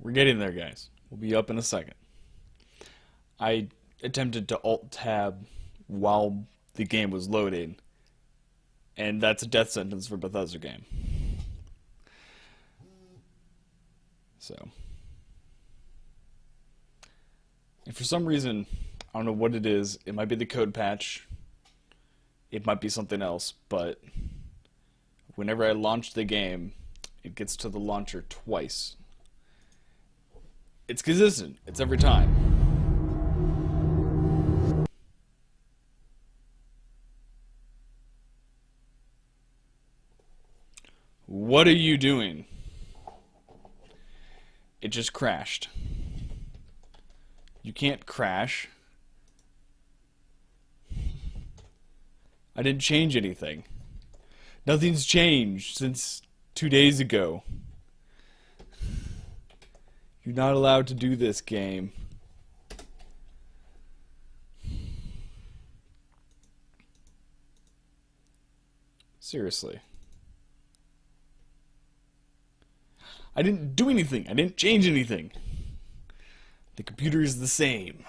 We're getting there, guys. We'll be up in a second. I attempted to Alt-Tab while the game was loading, and that's a death sentence for Bethesda game. So, and for some reason, I don't know what it is. It might be the code patch. It might be something else, but whenever I launch the game, it gets to the launcher twice. It's consistent. It's every time. What are you doing? It just crashed. You can't crash. I didn't change anything. Nothing's changed since 2 days ago. You're not allowed to do this, game. Seriously. I didn't do anything. I didn't change anything. The computer is the same.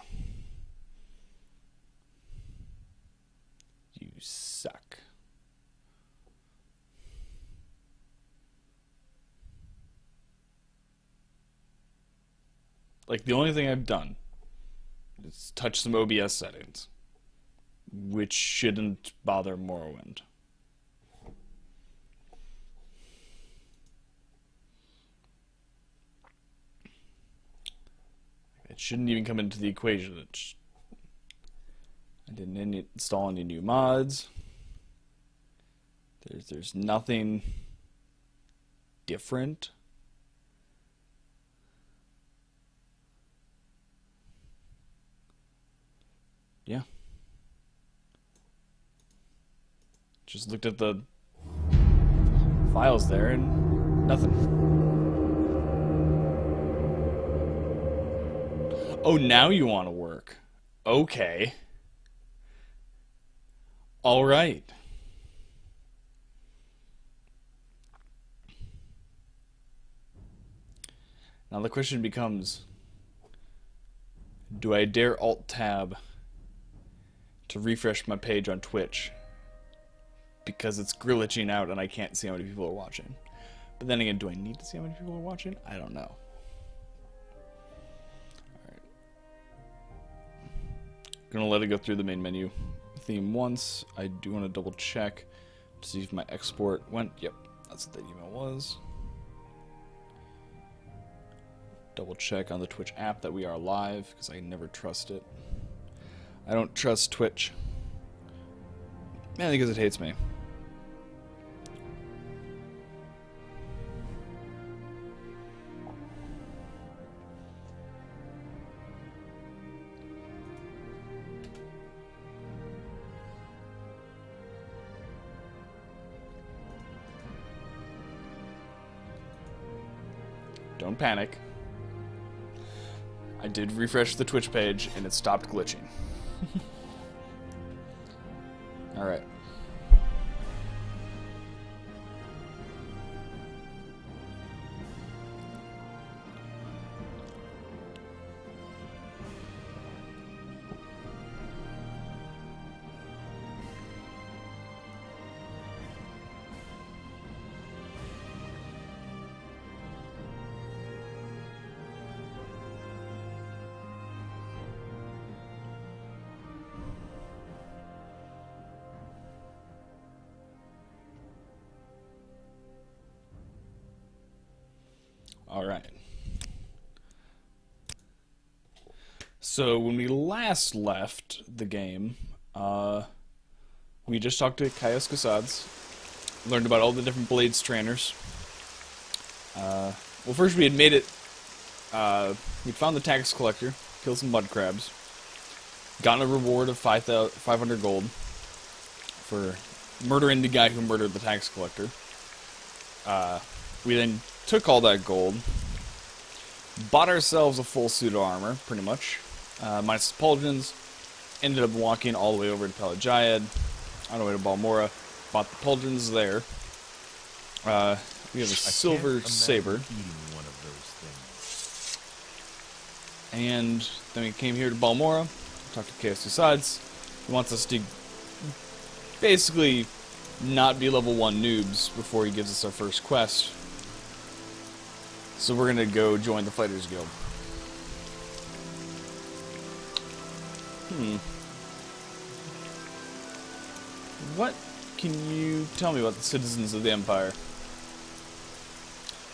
You suck. Like, the only thing I've done is touch some OBS settings, which shouldn't bother Morrowind. It shouldn't even come into the equation. I didn't install any new mods. There's nothing different. Yeah. Just looked at the files there and nothing. Oh, now you want to work. Okay. All right. Now the question becomes, do I dare Alt-Tab to refresh my page on Twitch? Because it's glitching out and I can't see how many people are watching. But then again, do I need to see how many people are watching? I don't know. Gonna let it go through the main menu theme once. I do want to double check to see if my export went. Yep, that's what the email was. Double check on the Twitch app that we are live, because I never trust it. I don't trust Twitch. Mainly because it hates me. Don't panic. I did refresh the Twitch page and it stopped glitching. Alright. Alright. So when we last left the game, we just talked to Kaios Kasads, learned about all the different blade strainers. Well, first we had made it, we'd found the tax collector, killed some mud crabs, gotten a reward of 500 gold for murdering the guy who murdered the tax collector. We then took all that gold, bought ourselves a full suit of armor, pretty much, minus the pauldrons, ended up walking all the way over to Pelaggiad, on the way to Balmora, bought the pauldrons there. We have a silver saber. Eating one of those things. And then we came here to Balmora, talked to Chaos Sides. He wants us to basically not be level 1 noobs before he gives us our first quest. So we're gonna go join the Fighters Guild. What can you tell me about the citizens of the Empire?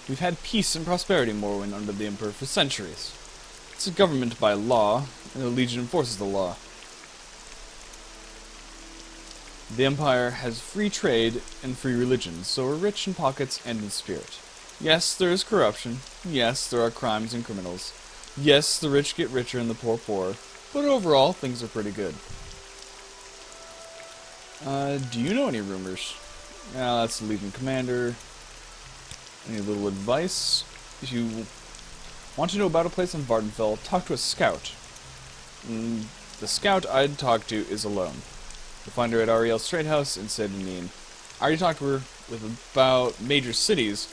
We've had peace and prosperity in Morrowind under the Emperor for centuries. It's a government by law, and the Legion enforces the law. The Empire has free trade and free religion, so we're rich in pockets and in spirit. Yes, there is corruption. Yes, there are crimes and criminals. Yes, the rich get richer and the poor poorer. But overall, things are pretty good. Do you know any rumors? That's the Legion Commander. Any little advice? If you want to know about a place in Vardenfell, talk to a scout. The scout I'd talk to is alone. You'll find her at Ariel's Trade House in Sedinin. I already talked to her about major cities,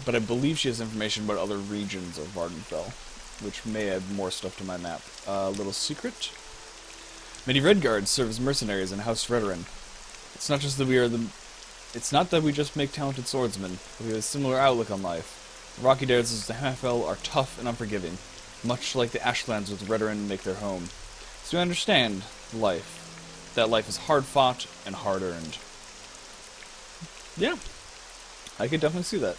but I believe she has information about other regions of Vardenfell, which may add more stuff to my map. Little secret. Many Redguards serve as mercenaries in House Redoran. It's not just that It's not that we just make talented swordsmen, but we have a similar outlook on life. The Rocky Dares of the Hammerfell are tough and unforgiving, much like the Ashlands with Redoran make their home. So we understand life. That life is hard-fought and hard-earned. Yeah, I could definitely see that.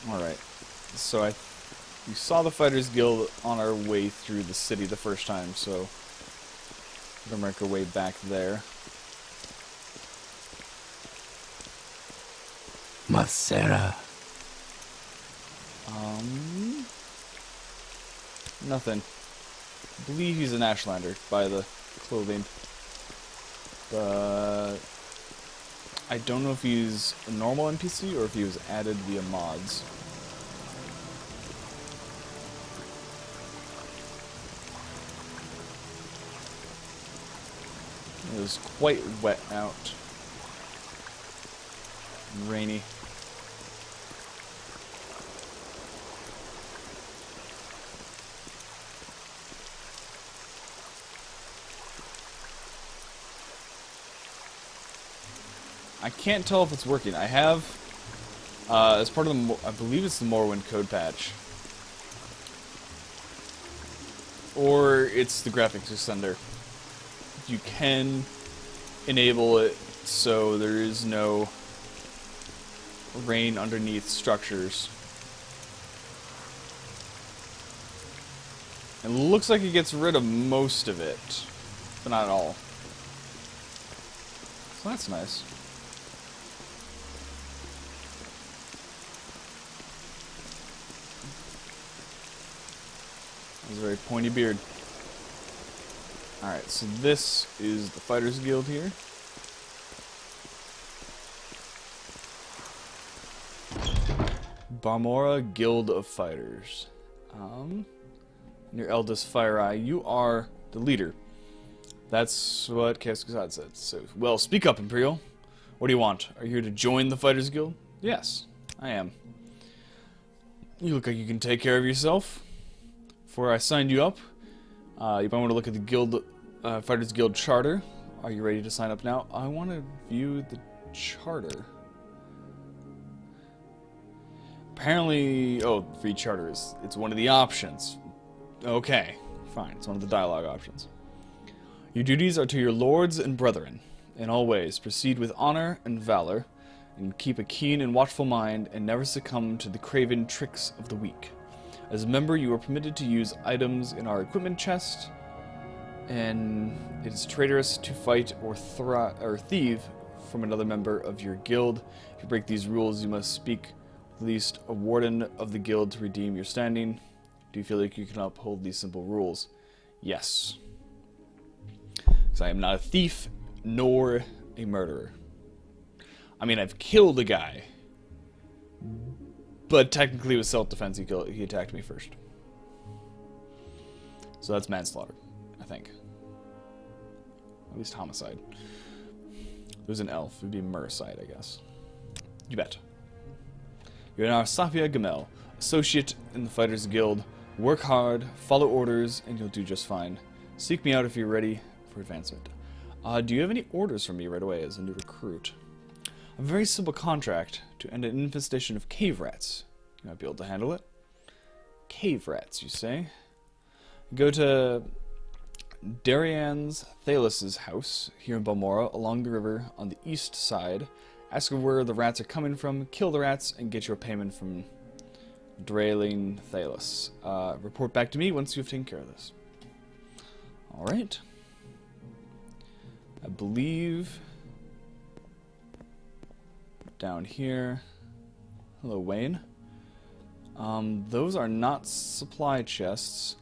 Alright, so we saw the Fighters Guild on our way through the city the first time, so we're gonna make our way back there. Masera. Nothing. I believe he's an Ashlander by the clothing. But I don't know if he's a normal NPC or if he was added via mods. It was quite wet out. And rainy. I can't tell if it's working. I have, as part of the, I believe it's the Morrowind code patch. Or it's the graphics extender. You can enable it so there is no rain underneath structures. It looks like it gets rid of most of it, but not all. So that's nice. Has a very pointy beard. Alright, so this is the Fighters Guild here. Balmora Guild of Fighters. Your eldest Fire Eye, you are the leader. That's what Kaskazad said. So, well, speak up, Imperial. What do you want? Are you here to join the Fighters Guild? Yes, I am. You look like you can take care of yourself. Before I signed you up, you might want to look at the Guild, Fighters Guild Charter. Are you ready to sign up now? I want to view the charter. Apparently, oh, free charter it's one of the options. Okay, fine, it's one of the dialogue options. Your duties are to your lords and brethren. In all ways, proceed with honor and valor, and keep a keen and watchful mind, and never succumb to the craven tricks of the weak. As a member, you are permitted to use items in our equipment chest, and it is traitorous to fight or thieve from another member of your guild. If you break these rules, you must speak with at least a warden of the guild to redeem your standing. Do you feel like you can uphold these simple rules? Yes. Because I am not a thief, nor a murderer. I mean, I've killed a guy. But technically it was self-defense, he attacked me first. So that's manslaughter, I think. At least homicide. There's an elf, it would be muricide, I guess. You bet. You're now Safia Gamel, associate in the Fighters Guild. Work hard, follow orders, and you'll do just fine. Seek me out if you're ready for advancement. Do you have any orders for me right away as a new recruit? A very simple contract to end an infestation of cave rats. You might be able to handle it. Cave rats, you say? Go to Darian's Thalus's house here in Balmora along the river on the east side. Ask her where the rats are coming from, kill the rats, and get your payment from Drailing Thalus. Report back to me once you've taken care of this. Alright. I believe down here. Hello, Wayne. Those are not supply chests.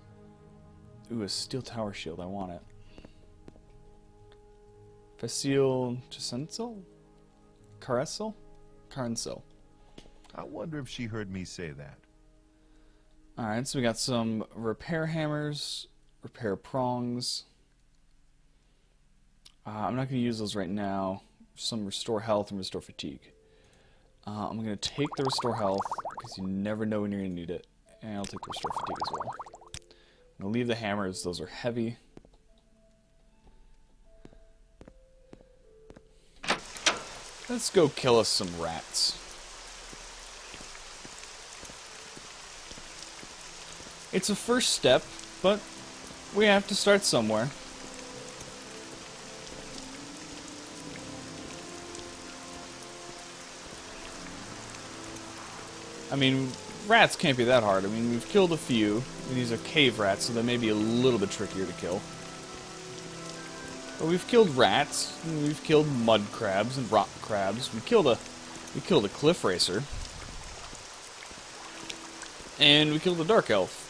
Ooh, a steel tower shield. I want it. Facile Chesensel? Caresel? Carnsel. I wonder if she heard me say that. Alright, so we got some repair hammers, repair prongs. I'm not going to use those right now. Some restore health and restore fatigue. I'm going to take the restore health, because you never know when you're going to need it. And I'll take the restore fatigue as well. I'm going to leave the hammers, those are heavy. Let's go kill us some rats. It's a first step, but we have to start somewhere. I mean, rats can't be that hard. I mean, we've killed a few, and these are cave rats, so they may be a little bit trickier to kill. But we've killed rats, and we've killed mud crabs and rock crabs. We killed a cliff racer. And we killed a dark elf.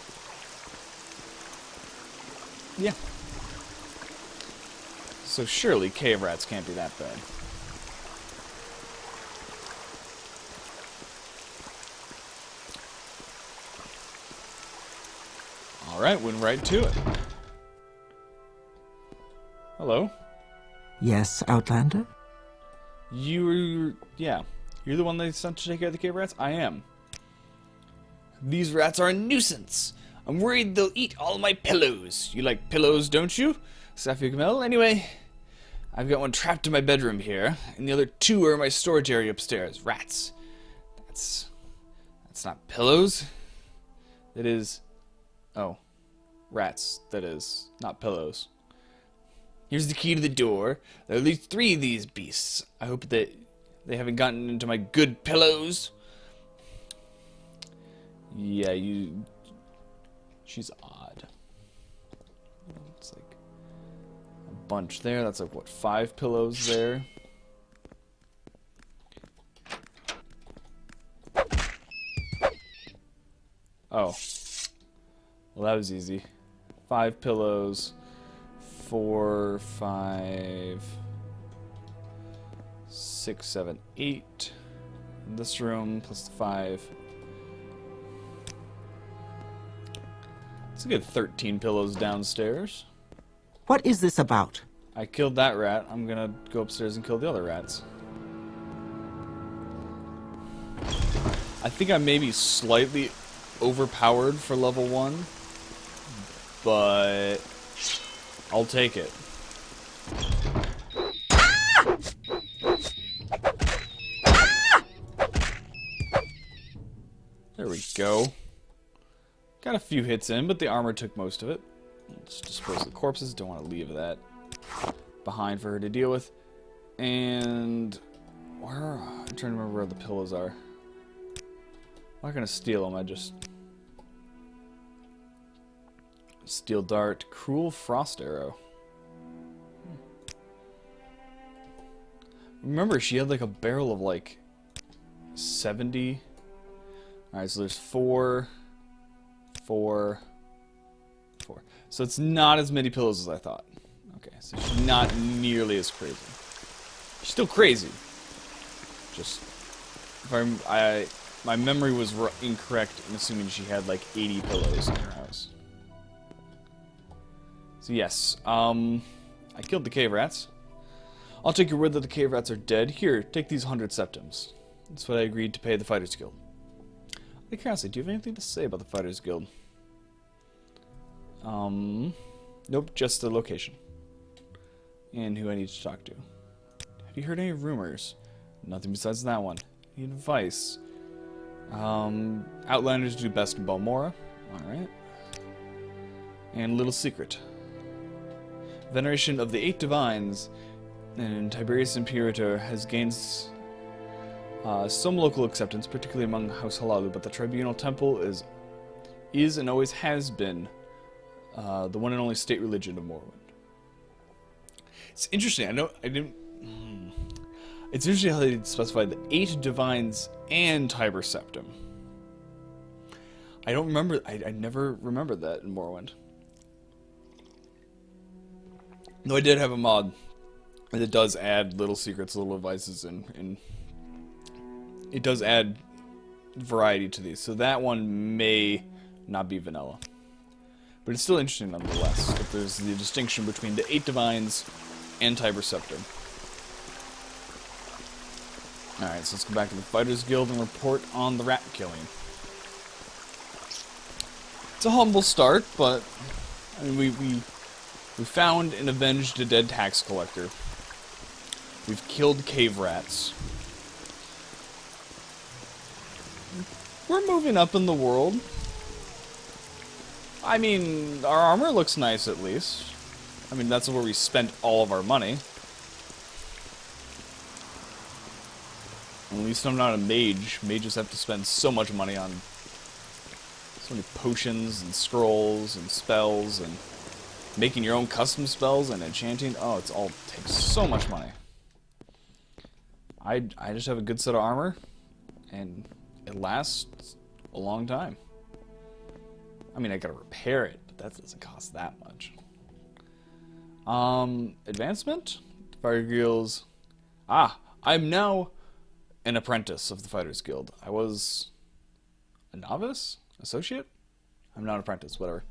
Yeah. So surely cave rats can't be that bad. Alright, went right to it. Hello? Yes, Outlander? You're the one they sent to take care of the cave rats? I am. These rats are a nuisance. I'm worried they'll eat all my pillows. You like pillows, don't you, Safia Gamel? Anyway, I've got one trapped in my bedroom here, and the other two are in my storage area upstairs. Rats. That's not pillows. That is... Oh. Rats, that is. Not pillows. Here's the key to the door. There are at least 3 of these beasts. I hope that they haven't gotten into my good pillows. Yeah, she's odd. It's like a bunch there. That's like, what, 5 pillows there? Oh. Well, that was easy. 5 pillows. 4, 5, 6, 7, 8. In this room, plus the 5. It's a good 13 pillows downstairs. What is this about? I killed that rat. I'm gonna go upstairs and kill the other rats. I think I may be slightly overpowered for level 1, but I'll take it. There we go. Got a few hits in, but the armor took most of it. Let's dispose of the corpses. Don't want to leave that behind for her to deal with. And where? I'm trying to remember where the pillows are. I'm not gonna steal them. I just steel dart, cruel frost arrow. Remember, she had like a barrel of like 70. All right, so there's 4. So it's not as many pillows as I thought. Okay, so she's not nearly as crazy. She's still crazy. Just, my memory was incorrect in assuming she had like 80 pillows in her house. So yes, I killed the cave rats. I'll take your word that the cave rats are dead. Here, take these 100 septims. That's what I agreed to pay the Fighters Guild. Hey, Curiosity, do you have anything to say about the Fighters Guild? Nope, just the location. And who I need to talk to. Have you heard any rumors? Nothing besides that one. Need advice. Outlanders do best in Balmora. Alright. And Little Secret. Veneration of the Eight Divines in Tiberius Imperator has gained some local acceptance, particularly among House Halalu, but the Tribunal Temple is and always has been the one and only state religion of Morrowind. It's interesting. It's interesting how they specified the 8 Divines and Tiber Septim. I don't remember. I never remembered that in Morrowind. Though I did have a mod that does add little secrets, little advices, and it does add variety to these. So that one may not be vanilla. But it's still interesting nonetheless that there's the distinction between the 8 Divines and Tiber Septim. Alright, so let's go back to the Fighters Guild and report on the rat killing. It's a humble start, but I mean, we found and avenged a dead tax collector. We've killed cave rats. We're moving up in the world. I mean, our armor looks nice at least. I mean, that's where we spent all of our money. At least I'm not a mage. Mages have to spend so much money on so many potions and scrolls and spells and making your own custom spells and enchanting. Oh, it's all takes so much money. I just have a good set of armor, and it lasts a long time. I mean, I gotta repair it, but that doesn't cost that much. Advancement? Fire Guilds. I'm now an apprentice of the Fighters Guild. I was a novice? Associate? I'm not an apprentice, whatever.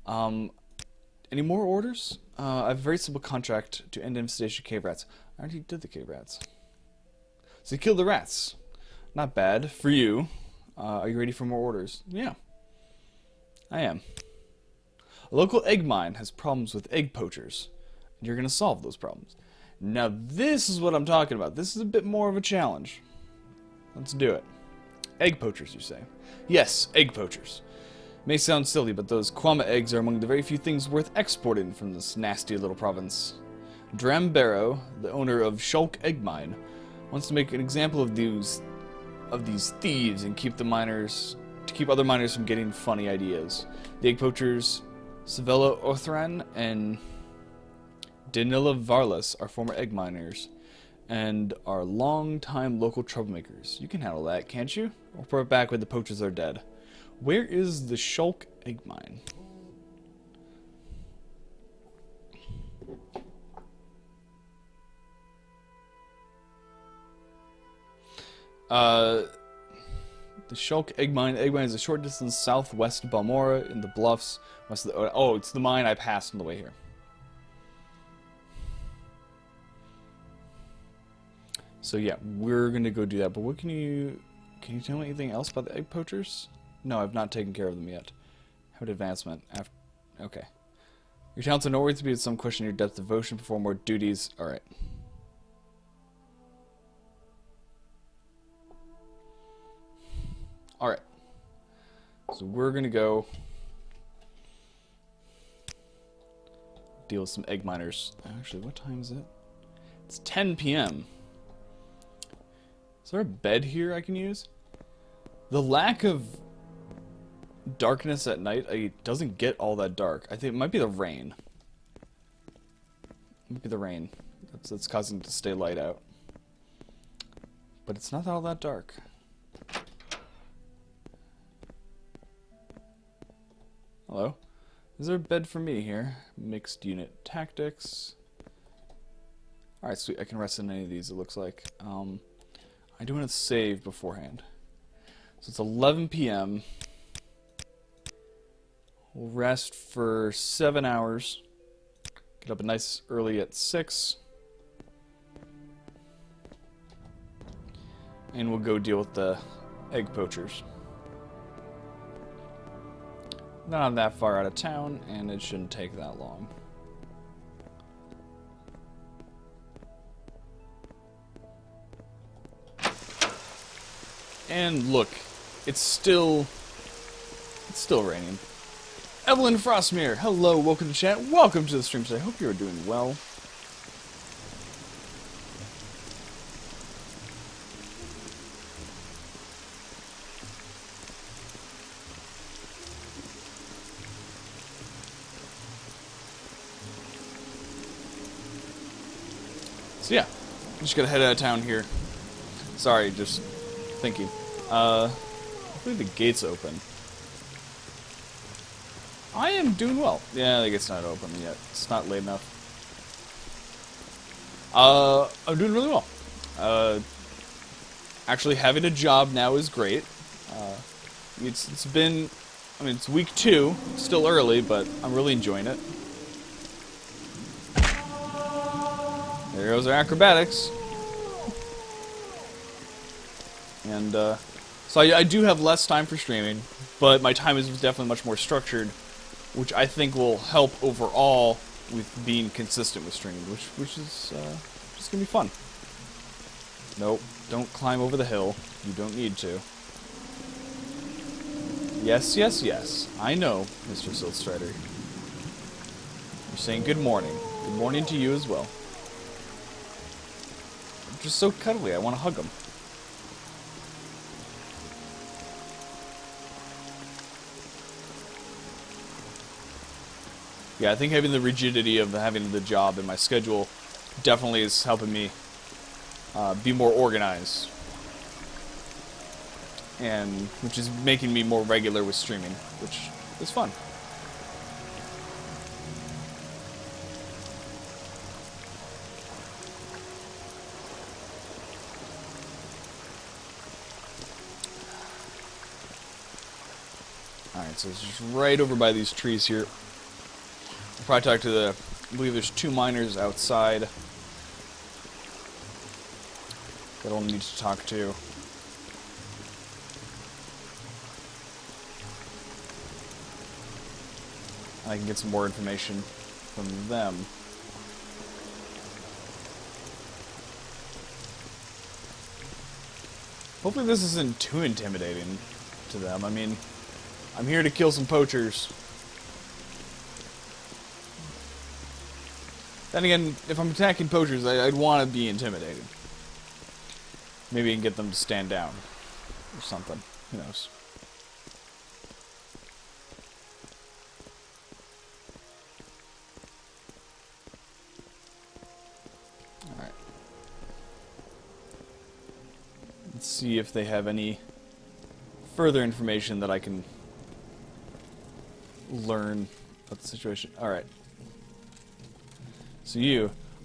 Any more orders? I have a very simple contract to end Infestation cave rats. I already did the cave rats. So you killed the rats. Not bad. For you. Are you ready for more orders? Yeah. I am. A local egg mine has problems with egg poachers. And you're going to solve those problems. Now this is what I'm talking about. This is a bit more of a challenge. Let's do it. Egg poachers, you say? Yes, egg poachers. May sound silly, but those Kwama eggs are among the very few things worth exporting from this nasty little province. Drambaro, the owner of Shulk Egg Mine, wants to make an example of these thieves and keep other miners from getting funny ideas. The egg poachers, Savella Orthran and Danila Varlas, are former egg miners and are long-time local troublemakers. You can handle that, can't you? I'll report back when the poachers are dead. Where is the Shulk Egg Mine? The Shulk Egg Mine. Egg Mine is a short distance southwest of Balmora in the bluffs. West of the, oh, it's the mine I passed on the way here. So yeah, we're gonna go do that. But what can you tell me anything else about the egg poachers? No, I've not taken care of them yet. How about advancement? Okay. Your talents are noteworthy to be some question your depth of devotion, perform more duties. Alright. Alright. So we're gonna go deal with some egg miners. Actually, what time is it? It's 10 p.m. Is there a bed here I can use? The lack of darkness at night, it doesn't get all that dark. I think it might be the rain. It might be the rain that's causing it to stay light out. But it's not all that dark. Hello? Is there a bed for me here? Mixed unit tactics. Alright, sweet. I can rest in any of these, it looks like. I do want to save beforehand. So it's 11 p.m. We'll rest for 7 hours. Get up nice early at 6. And we'll go deal with the egg poachers. Not that far out of town, and it shouldn't take that long. And look, it's still raining. Evelyn Frostmere, hello, welcome to chat, welcome to the stream today. Hope you're doing well. So yeah, I'm just gonna head out of town here. Sorry, just thinking. Hopefully the gate's open. I am doing well. Yeah, the gate's not open yet. It's not late enough. I'm doing really well. Actually having a job now is great. It's been, I mean, it's week 2. It's still early, but I'm really enjoying it. There goes our acrobatics. And, so I do have less time for streaming, but my time is definitely much more structured, which I think will help overall with being consistent with streaming, which is just gonna be fun. Nope, don't climb over the hill. You don't need to. Yes, yes, yes. I know, Mr. Siltstrider. You're saying good morning. Good morning to you as well. They're just so cuddly, I want to hug them. Yeah, I think having the rigidity of having the job and my schedule definitely is helping me be more organized. And which is making me more regular with streaming, which is fun. Alright, so it's just right over by these trees here. I'll probably talk to the, I believe there's 2 miners outside that I'll need to talk to. I can get some more information from them. Hopefully this isn't too intimidating to them. I mean, I'm here to kill some poachers. Then again, if I'm attacking poachers, I'd want to be intimidated. Maybe I can get them to stand down. Or something. Who knows? Alright. Let's see if they have any further information that I can learn about the situation. Alright. So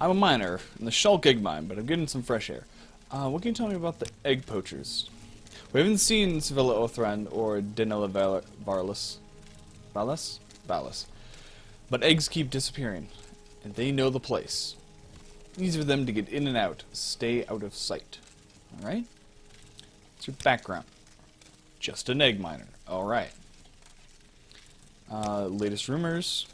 I'm a miner in the Shulk Egg Mine, but I'm getting some fresh air. What can you tell me about the egg poachers? We haven't seen Sevilla Othran or Denella Varlas. Valis. But eggs keep disappearing, and they know the place. Easy for them to get in and out, stay out of sight. Alright? What's your background? Just an egg miner. Alright. Latest rumors.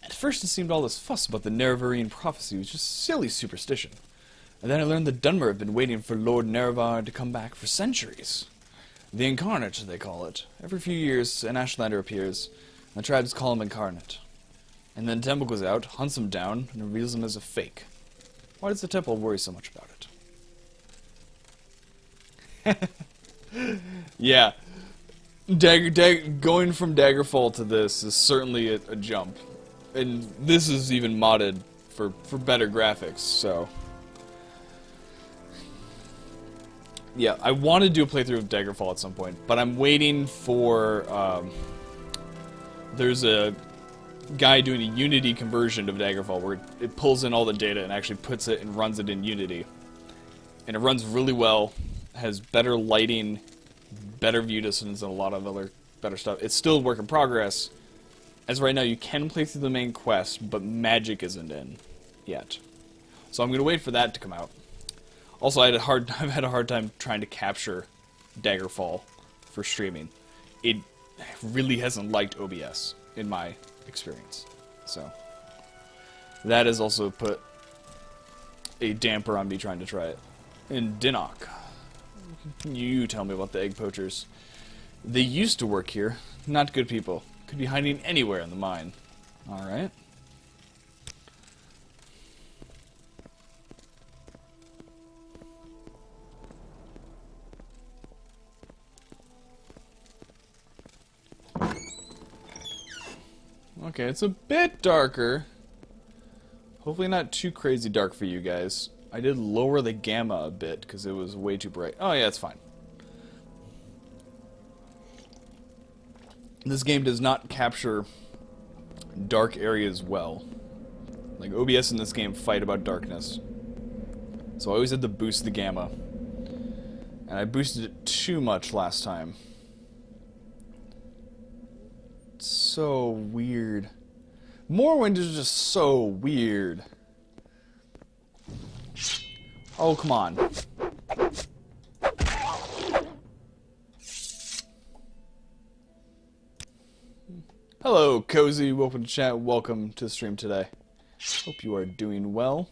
At first it seemed all this fuss about the Nerevarine prophecy was just silly superstition. And then I learned that Dunmer have been waiting for Lord Nerevar to come back for centuries. The Incarnate, they call it. Every few years, an Ashlander appears, and the tribes call him Incarnate. And then Temple goes out, hunts him down, and reveals him as a fake. Why does the Temple worry so much about it? Yeah. Going from Daggerfall to this is certainly a jump. And this is even modded for better graphics, so... Yeah, I want to do a playthrough of Daggerfall at some point, but I'm waiting for, there's a guy doing a Unity conversion of Daggerfall where it pulls in all the data and actually puts it and runs it in Unity. And it runs really well, has better lighting, better view distance, and a lot of other better stuff. It's still a work in progress. As right now, you can play through the main quest, but magic isn't in yet. So I'm going to wait for that to come out. Also, I've had a hard time trying to capture Daggerfall for streaming. really hasn't liked OBS in my experience. So that has also put a damper on me trying to try it. And Dinok, you tell me about the egg poachers. They used to work here. Not good people. Could be hiding anywhere in the mine. Alright. Okay, it's a bit darker. Hopefully not too crazy dark for you guys. I did lower the gamma a bit because it was way too bright. Oh yeah, it's fine. This game does not capture dark areas well. Like, OBS in this game fight about darkness. So I always had to boost the gamma. And I boosted it too much last time. It's so weird. Morrowind is just so weird. Oh, come on. Hello, Cozy. Welcome to chat. Welcome to the stream today. Hope you are doing well.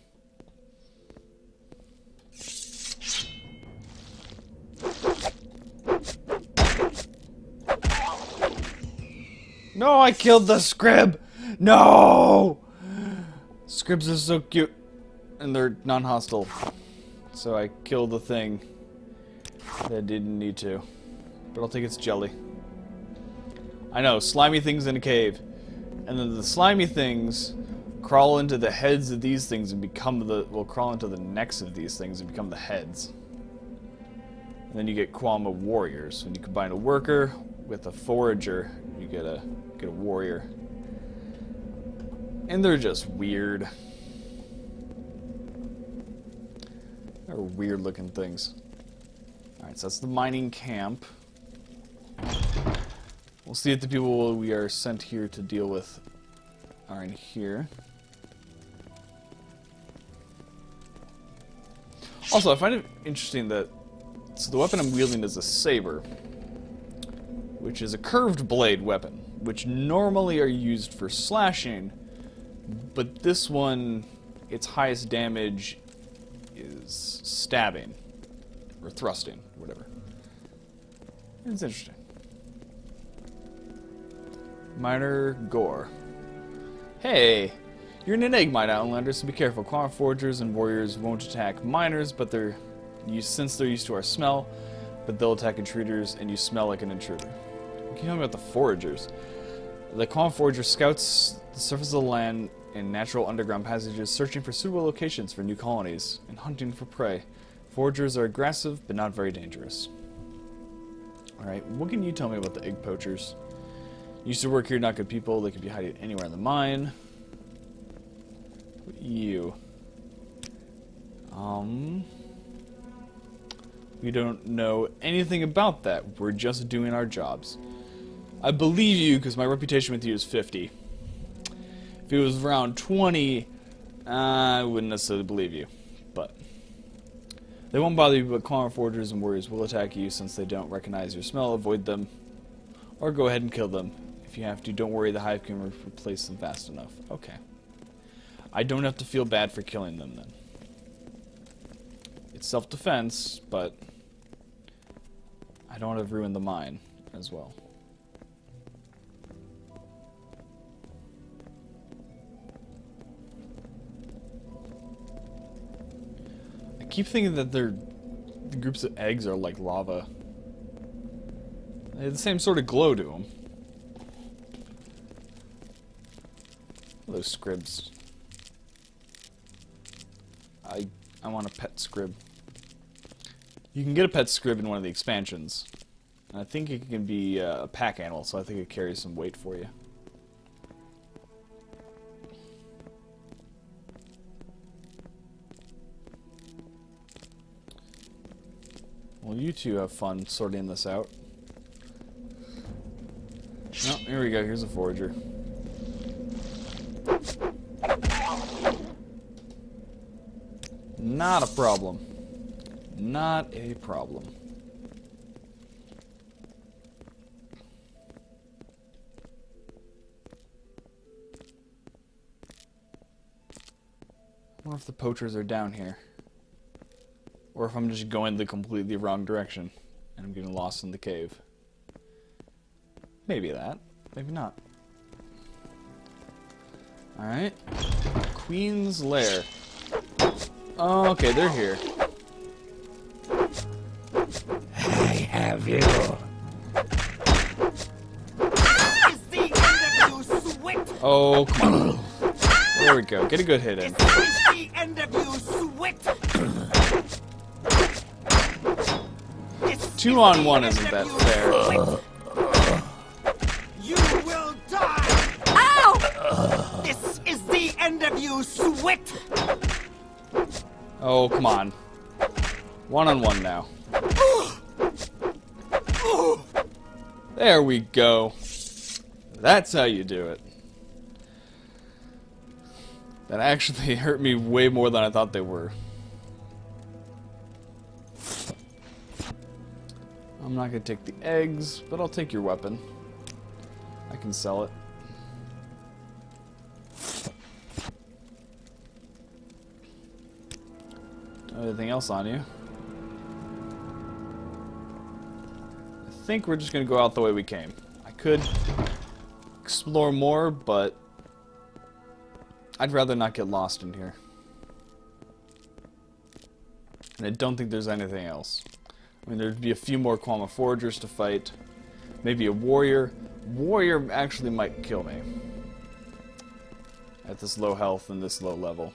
No, I killed the Scrib! No! Scribs are so cute. And they're non-hostile. So I killed the thing that didn't need to. But I'll take its jelly. I know, slimy things in a cave. And then the slimy things crawl into the heads of these things and become the... well, crawl into the necks of these things and become the heads. And then you get Kwama warriors. When you combine a worker with a forager, you get a warrior. And they're just weird. They're weird looking things. Alright, so that's the mining camp. We'll see if the people we are sent here to deal with are in here. Also, I find it interesting that so the weapon I'm wielding is a saber, which is a curved blade weapon, which normally are used for slashing, but this one, its highest damage is stabbing, or thrusting, whatever. It's interesting. Miner Gore. Hey! You're in an egg mine, Outlander, so be careful. Quantum foragers and warriors won't attack miners, but since they're used to our smell, but they'll attack intruders, and you smell like an intruder. Can you tell me about the foragers? The quantum forager scouts the surface of the land in natural underground passages, searching for suitable locations for new colonies, and hunting for prey. Foragers are aggressive, but not very dangerous. Alright, what can you tell me about the egg poachers? Used to work here, not good people. They could be hiding anywhere in the mine. You. We don't know anything about that. We're just doing our jobs. I believe you because my reputation with you is 50. If it was around 20, I wouldn't necessarily believe you. But they won't bother you, but quantum forgers and warriors will attack you since they don't recognize your smell. Avoid them. Or go ahead and kill them. If you have to, don't worry, the hive can replace them fast enough. Okay. I don't have to feel bad for killing them then. It's self-defense, but I don't want to ruin the mine as well. I keep thinking that the groups of eggs are like lava. They have the same sort of glow to them. Those scribs. I want a pet scrib. You can get a pet scrib in one of the expansions. And I think it can be a pack animal, so I think it carries some weight for you. Well, you two have fun sorting this out. Oh, here we go. Here's a forager. Not a problem. Not a problem. wonder if the poachers are down here. Or if I'm just going the completely wrong direction and I'm getting lost in the cave. Maybe that. Maybe not. Alright. Queen's Lair. Oh, okay, they're here. I have you. Oh, come on. There we go. Get a good hit in. The end of you, Swit. 2-on-1 isn't that fair. You will die. Ow! This is the end of you, Swit. Oh, come on. 1-on-1 now. There we go. That's how you do it. That actually hurt me way more than I thought they were. I'm not going to take the eggs, but I'll take your weapon. I can sell it. Anything else on you? I think we're just going to go out the way we came. I could explore more, but I'd rather not get lost in here. And I don't think there's anything else. I mean, there'd be a few more Quama Foragers to fight. Maybe a warrior. Warrior actually might kill me. At this low health and this low level.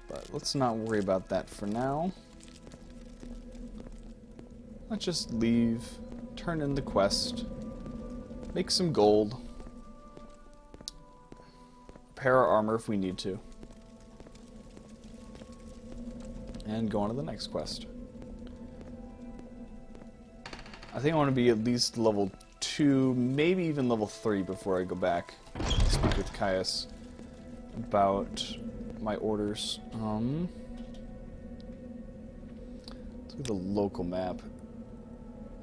But let's not worry about that for now. Let's just leave. Turn in the quest. Make some gold. Repair our armor if we need to. And go on to the next quest. I think I want to be at least level 2, maybe even level 3 before I go back to speak with Caius about my orders. Let's look at the local map.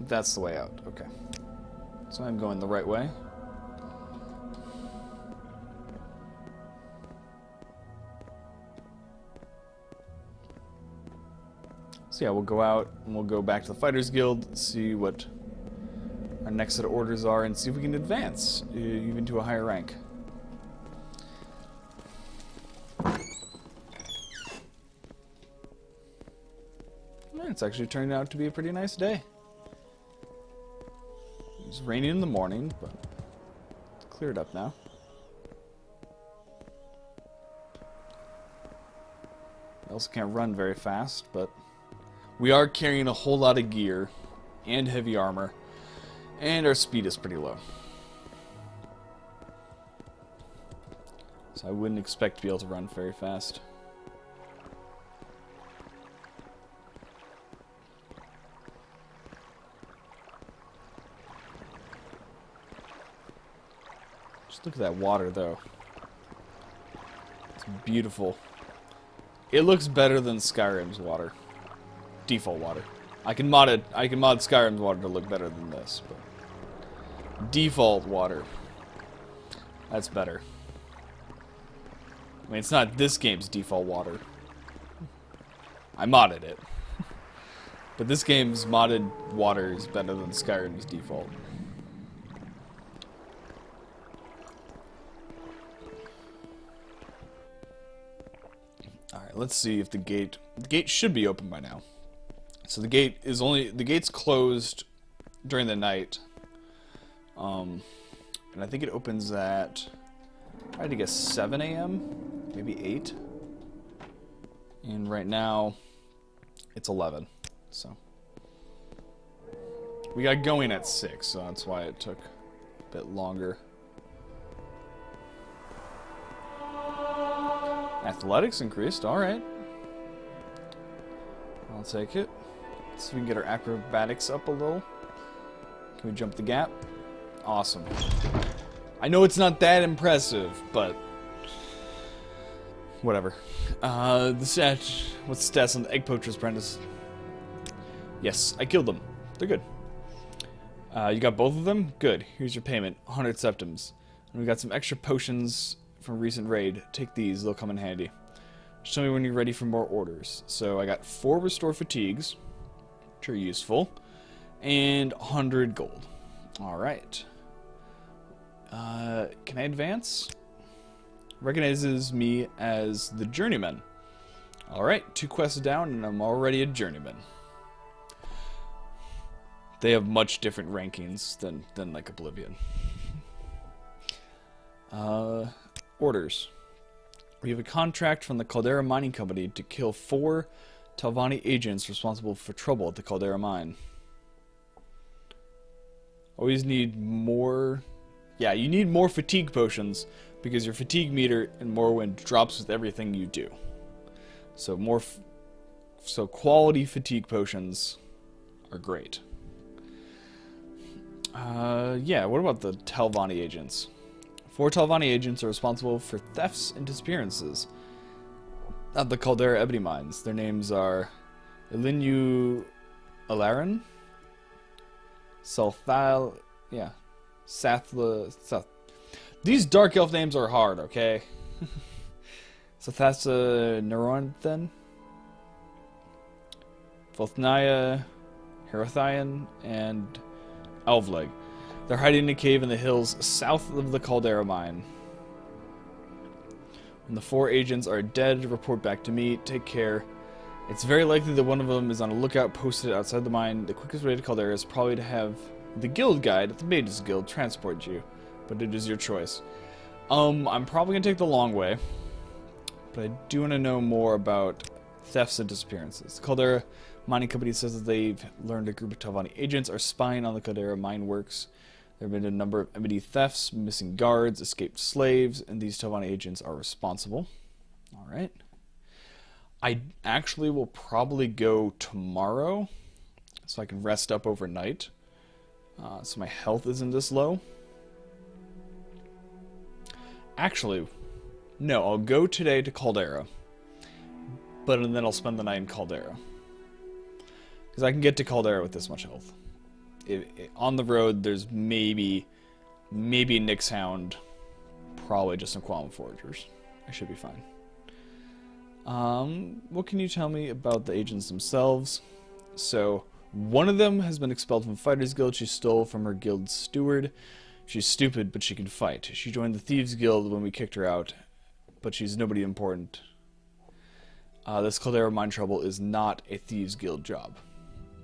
That's the way out. Okay. So I'm going the right way. So yeah, we'll go out and we'll go back to the Fighters Guild, see what our next set of orders are, and see if we can advance even to a higher rank. It's actually turned out to be a pretty nice day. It was raining in the morning, but it's cleared up now. I also can't run very fast, but we are carrying a whole lot of gear and heavy armor, and our speed is pretty low. So I wouldn't expect to be able to run very fast. Look at that water, though. It's beautiful. It looks better than Skyrim's water. Default water. I can mod it. I can mod Skyrim's water to look better than this, but default water. That's better. I mean, it's not this game's default water. I modded it. But this game's modded water is better than Skyrim's default. Alright, let's see if the gate should be open by now. So the gate's closed during the night. And I think it opens at, I had to guess 7 a.m., maybe 8. And right now it's 11. So we got going at 6, so that's why it took a bit longer. Athletics increased, alright. I'll take it. Let's see if we can get our acrobatics up a little. Can we jump the gap? Awesome. I know it's not that impressive, but whatever. What's the stats on the Egg Poacher's Apprentice? Yes, I killed them. They're good. You got both of them? Good. Here's your payment. 100 septims. And we got some extra potions from recent raid. Take these. They'll come in handy. Just tell me when you're ready for more orders. So I got 4 restore fatigues, which are useful, and 100 gold. Alright. Can I advance? Recognizes me as the journeyman. Alright, 2 quests down and I'm already a journeyman. They have much different rankings than like Oblivion. Orders. We have a contract from the Caldera Mining Company to kill 4 Talvani agents responsible for trouble at the Caldera Mine. Always need more... Yeah, you need more fatigue potions because your fatigue meter in Morrowind drops with everything you do. So so quality fatigue potions are great. Yeah, what about the Talvani agents? 4 Talvani agents are responsible for thefts and disappearances at the Caldera Ebony Mines. Their names are Elinu Alaran, Salthal, yeah, Sathla. These Dark Elf names are hard, okay? Sathasa Neronthen, Volthnia, Herothian, and Alvleg. They're hiding in a cave in the hills south of the Caldera Mine. When the 4 agents are dead, report back to me. Take care. It's very likely that one of them is on a lookout posted outside the mine. The quickest way to Caldera is probably to have the guild guide at the Mages Guild transport you, but it is your choice. I'm probably going to take the long way, but I do want to know more about thefts and disappearances. The Caldera Mining Company says that they've learned a group of Talvani agents are spying on the Caldera mine works. There have been a number of MD thefts, missing guards, escaped slaves, and these Talvani agents are responsible. Alright. I actually will probably go tomorrow, so I can rest up overnight, so my health isn't this low. Actually, no, I'll go today to Caldera, but then I'll spend the night in Caldera. Because I can get to Caldera with this much health. On the road, there's maybe Nyx Hound, probably just some Qualm Foragers. I should be fine. What can you tell me about the agents themselves? So, one of them has been expelled from Fighters Guild. She stole from her guild's steward. She's stupid, but she can fight. She joined the Thieves Guild when we kicked her out, but she's nobody important. This Caldera Mine Trouble is not a Thieves Guild job.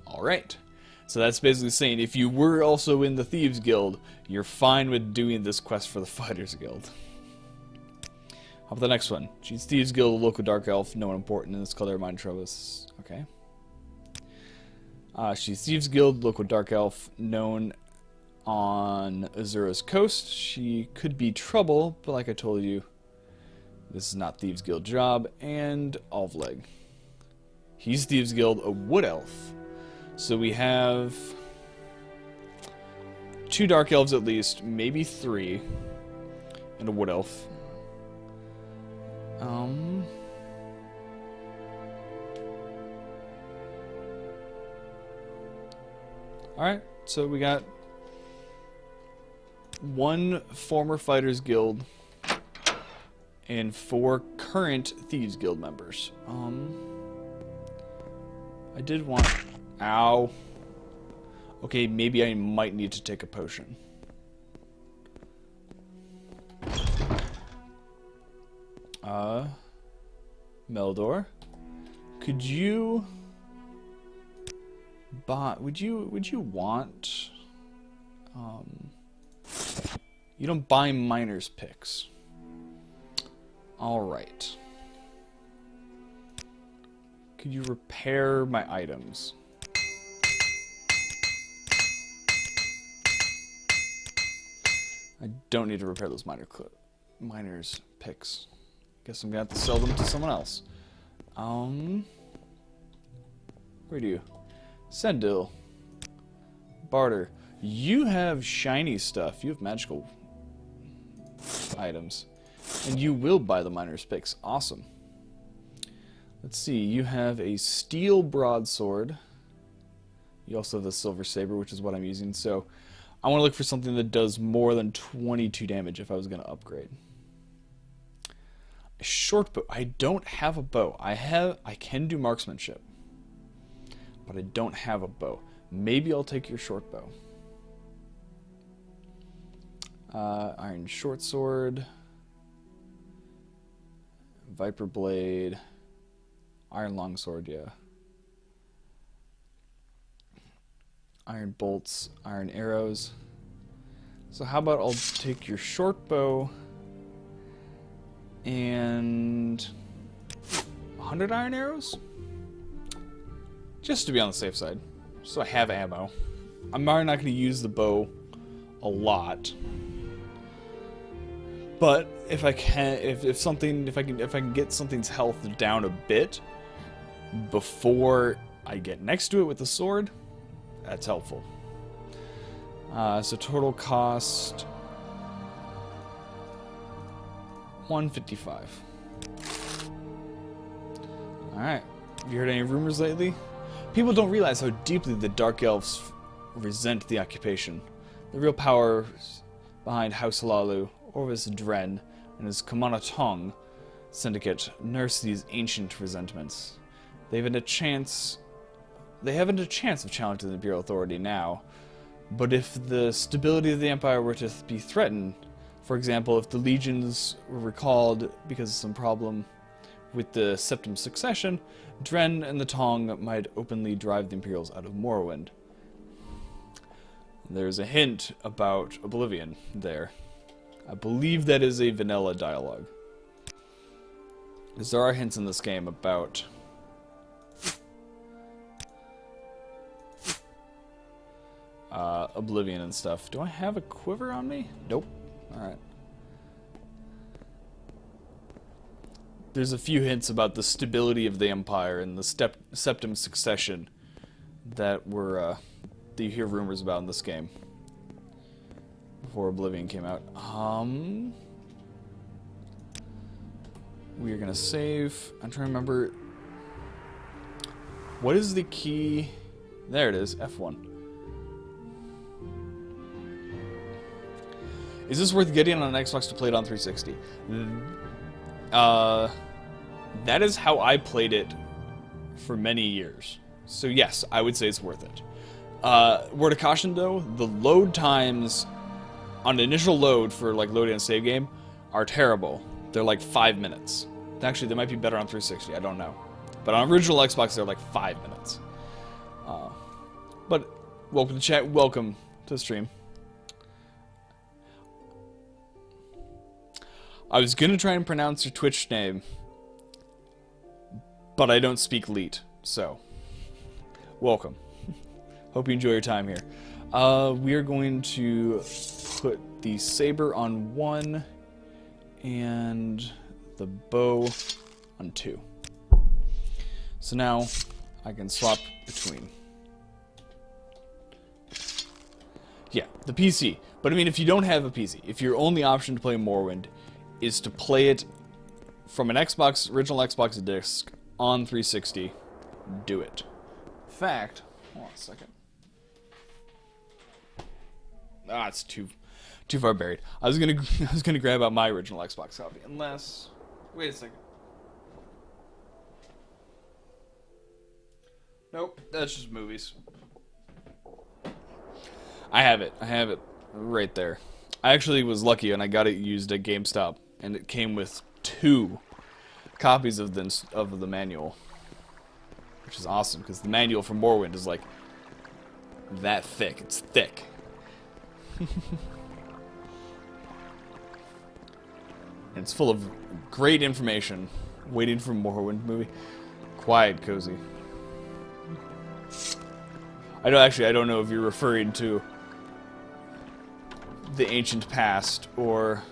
Alright. So that's basically saying if you were also in the Thieves Guild, you're fine with doing this quest for the Fighters Guild. How about the next one? She's Thieves Guild, a local dark elf, no one important in this Caldera Mine Trouble. Okay. She's Thieves Guild, local dark elf, known on Azura's coast. She could be trouble, but like I told you, this is not Thieves Guild job. And Alvleg. He's Thieves Guild, a wood elf. So we have 2 dark elves at least, maybe 3, and a wood elf. Alright, so we got 1 former Fighters Guild and 4 current Thieves Guild members. I did want... Ow. Okay, maybe I might need to take a potion. Meldor, could you buy? Would you want? You don't buy miner's picks. All right. Could you repair my items? I don't need to repair those miner's picks. Guess I'm gonna have to sell them to someone else. Where do you? Sendil. Barter. You have shiny stuff. You have magical items. And you will buy the miner's picks. Awesome. Let's see. You have a steel broadsword. You also have the Silver Saber, which is what I'm using. So I want to look for something that does more than 22 damage if I was going to upgrade. A short bow. I don't have a bow. I can do marksmanship, but I don't have a bow. Maybe I'll take your short bow. Iron short sword, viper blade, iron long sword, yeah. Iron bolts, iron arrows. So how about I'll take your short bow and 100 iron arrows? Just to be on the safe side, so I have ammo. I'm probably not going to use the bow a lot. But if I can, if I can get something's health down a bit before I get next to it with the sword, that's helpful. So total cost 155. All right. Have you heard any rumors lately? People don't realize how deeply the Dark Elves resent the occupation. The real power behind House Halalu, Orvis Dren, and his Kumanatong syndicate nurse these ancient resentments. They haven't a chance of challenging the Imperial authority now, but if the stability of the Empire were to be threatened, for example, if the legions were recalled because of some problem with the Septim Succession, Dren and the Tong might openly drive the Imperials out of Morrowind. There's a hint about Oblivion there. I believe that is a vanilla dialogue. Because there are hints in this game about Oblivion and stuff. Do I have a quiver on me? Nope. Alright. There's a few hints about the stability of the Empire and the Septim Succession that were that you hear rumors about in this game before Oblivion came out. We are gonna save. I'm trying to remember what is the key. There it is, F1. Is this worth getting on an Xbox to play it on 360? That is how I played it for many years. So yes, I would say it's worth it. Word of caution though, the load times on the initial load for like loading a save game are terrible. They're like 5 minutes. Actually, they might be better on 360, I don't know. But on original Xbox, they're like 5 minutes. But welcome to chat, welcome to the stream. I was gonna try and pronounce your Twitch name, but I don't speak Leet, so welcome. Hope you enjoy your time here. We are going to put the saber on 1 and the bow on 2. So now I can swap between. Yeah, the PC. But I mean, if you don't have a PC, if your only option to play Morrowind is to play it from an original Xbox disc on 360, do it. In fact, hold on a second. Ah, it's too far buried. I was gonna grab out my original Xbox copy, unless. Wait a second. Nope, that's just movies. I have it right there. I actually was lucky and I got it used at GameStop, and it came with 2 copies of the manual, which is awesome because the manual for Morrowind is like that thick. It's thick. And it's full of great information. Waiting for Morrowind movie. Quiet, cozy. I don't know if you're referring to the ancient past or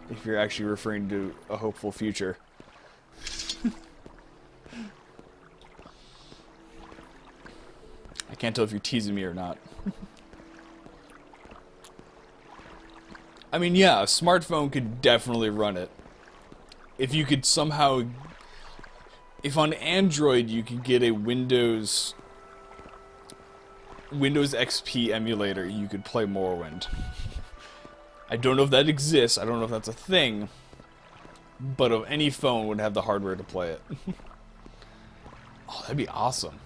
if you're actually referring to a hopeful future. I can't tell if you're teasing me or not. I mean, yeah, a smartphone could definitely run it. If you could somehow... If on Android you could get a Windows Windows XP emulator, you could play Morrowind. I don't know if that exists. I don't know if that's a thing. But of any phone would have the hardware to play it. Oh, that'd be awesome.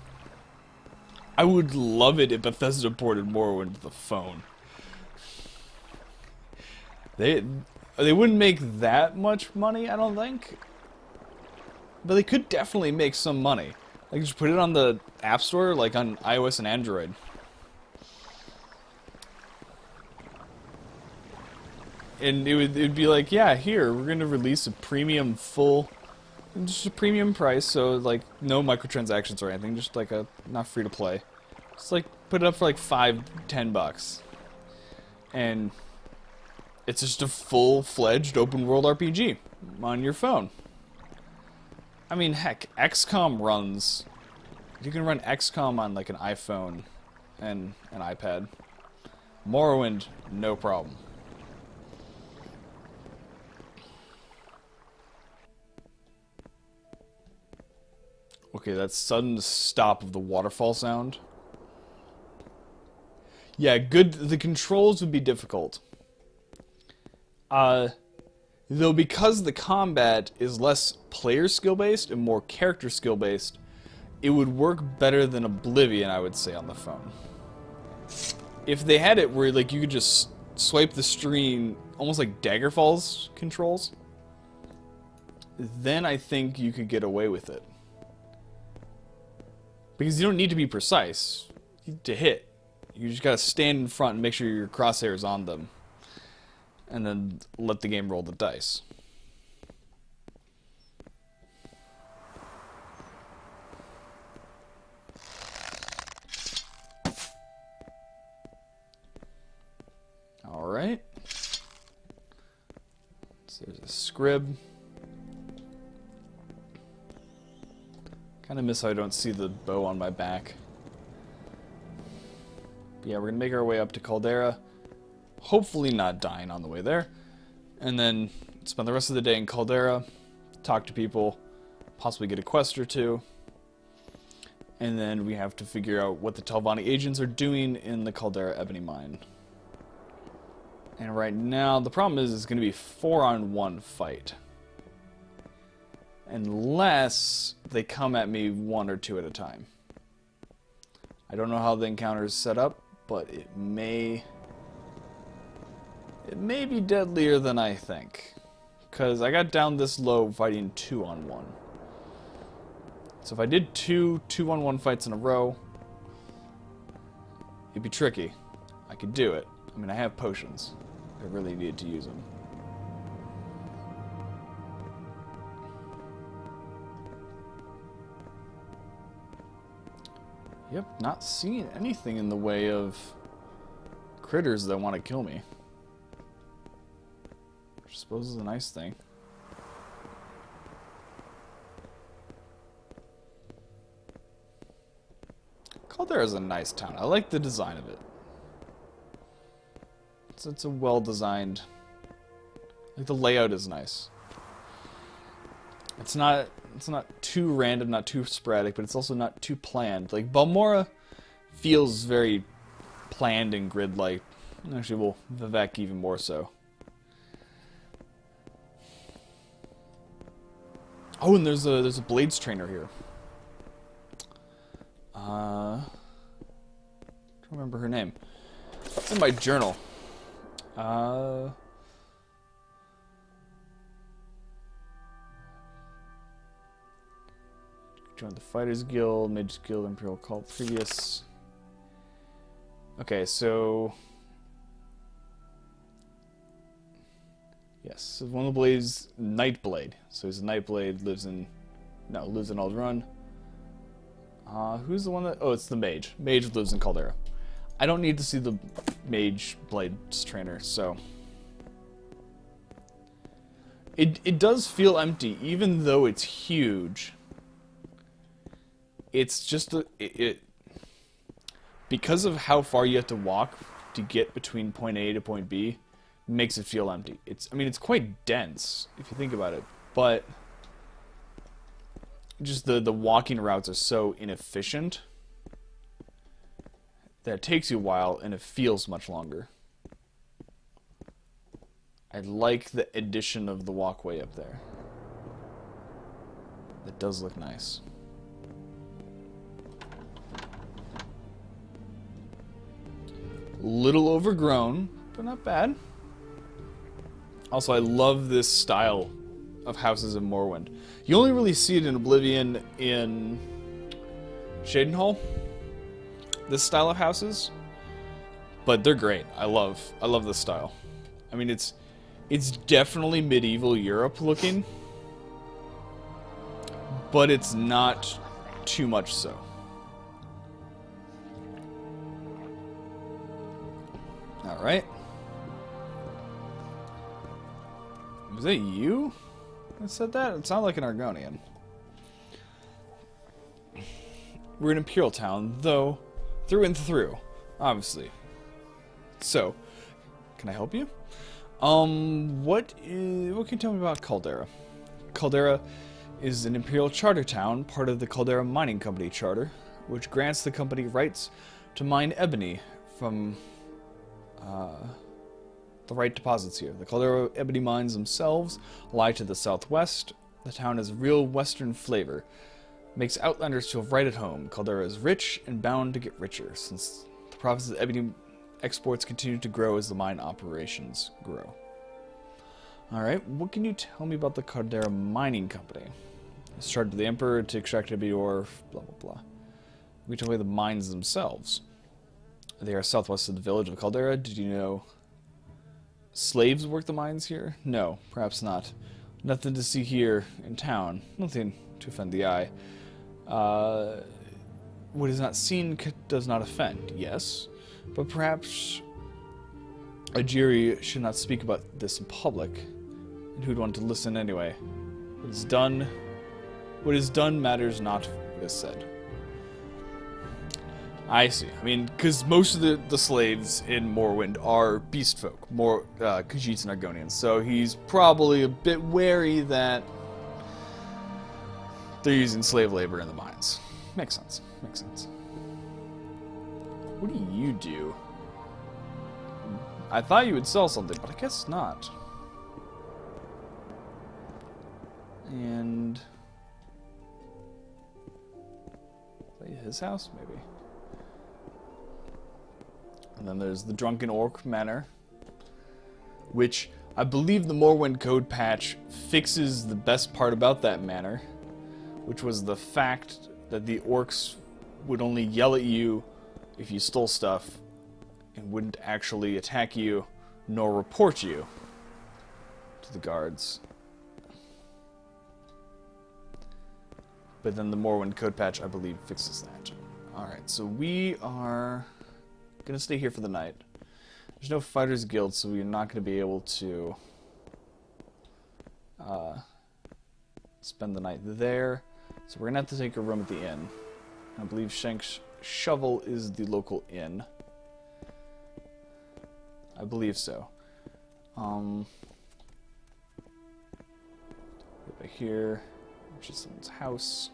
I would love it if Bethesda ported Morrowind to the phone. They wouldn't make that much money, I don't think. But they could definitely make some money. Like, just put it on the App Store, like on iOS and Android. And it'd be like, yeah, here, we're gonna release a premium just a premium price, so like no microtransactions or anything, just like a not free to play. Just like put it up for like $5-10. And it's just a full-fledged open world RPG on your phone. I mean, heck, XCOM runs. You can run XCOM on like an iPhone and an iPad. Morrowind, no problem. Okay, that sudden stop of the waterfall sound. Yeah, good. The controls would be difficult. Though because the combat is less player skill based and more character skill based, it would work better than Oblivion, I would say, on the phone. If they had it where like you could just swipe the screen almost like Daggerfall's controls, then I think you could get away with it. Because you don't need to be precise to hit. You just gotta stand in front and make sure your crosshair's on them. And then let the game roll the dice. Alright. So there's a scrib. Kind of miss how I don't see the bow on my back. But yeah, we're going to make our way up to Caldera. Hopefully not dying on the way there. And then spend the rest of the day in Caldera. Talk to people. Possibly get a quest or two. And then we have to figure out what the Telvanni agents are doing in the Caldera Ebony Mine. And right now, the problem is it's going to be a 4-on-1 fight. Unless they come at me 1 or 2 at a time. I don't know how the encounter is set up, but it may be deadlier than I think. Because I got down this low fighting 2-on-1. So if I did 2-on-1 fights in a row, it'd be tricky. I could do it. I mean, I have potions. I really needed to use them. Yep, not seeing anything in the way of critters that want to kill me. Which I suppose is a nice thing. Caldera is a nice town. I like the design of it. It's a well-designed... Like, the layout is nice. It's not too random, not too sporadic, but it's also not too planned. Like, Balmora feels very planned and grid-like. Actually, well, Vivek even more so. Oh, and there's a Blades trainer here. I don't remember her name. It's in my journal. Joined the Fighters Guild, Mages Guild, Imperial Cult, previous. Okay, so yes, so one of the Blades, Nightblade. So he's a Nightblade, lives in Aldrun. Who's the one that? Oh, it's the Mage. Mage lives in Caldera. I don't need to see the Mage Blades trainer, so it does feel empty, even though it's huge. It's just because of how far you have to walk to get between point A to point B, makes it feel empty. I mean, it's quite dense if you think about it, but just the walking routes are so inefficient that it takes you a while and it feels much longer. I like the addition of the walkway up there. That does look nice. Little overgrown, but not bad. Also, I love this style of houses in Morrowind. You only really see it in Oblivion in Shadenhall. This style of houses, but they're great. I love this style. I mean, it's definitely medieval Europe looking, but it's not too much so. All right. Was that you that said that? It sounded like an Argonian. We're in Imperial Town, though, through and through, obviously. So, can I help you? What can you tell me about Caldera? Caldera is an Imperial Charter town, part of the Caldera Mining Company Charter, which grants the company rights to mine ebony from the right deposits here. The Caldera ebony mines themselves lie to the southwest. The town has real western flavor. Makes outlanders feel right at home. Caldera is rich and bound to get richer, since the profits of ebony exports continue to grow as the mine operations grow. Alright, what can you tell me about the Caldera Mining Company? It's charged to the Emperor to extract ebony ore, blah blah blah. We tell me the mines themselves. They are southwest of the village of Caldera. Did you know slaves work the mines here? No, perhaps not. Nothing to see here in town. Nothing to offend the eye. What is not seen does not offend. Yes, but perhaps a jury should not speak about this in public. And who'd want to listen anyway? What is done matters not what is said. I see. I mean, because most of the slaves in Morrowind are beast folk, more Khajiits and Argonians. So he's probably a bit wary that they're using slave labor in the mines. Makes sense. Makes sense. What do you do? I thought you would sell something, but I guess not. And is that his house? Maybe. And then there's the Drunken Orc Manor, which I believe the Morrowind Code patch fixes the best part about that manor, which was the fact that the orcs would only yell at you if you stole stuff and wouldn't actually attack you nor report you to the guards. But then the Morrowind Code patch, I believe, fixes that. Alright, so we are gonna stay here for the night. There's no Fighters Guild, so we're not gonna be able to spend the night there. So we're gonna have to take a room at the inn. I believe Shank's Shovel is the local inn. I believe so. Over here, which is someone's house.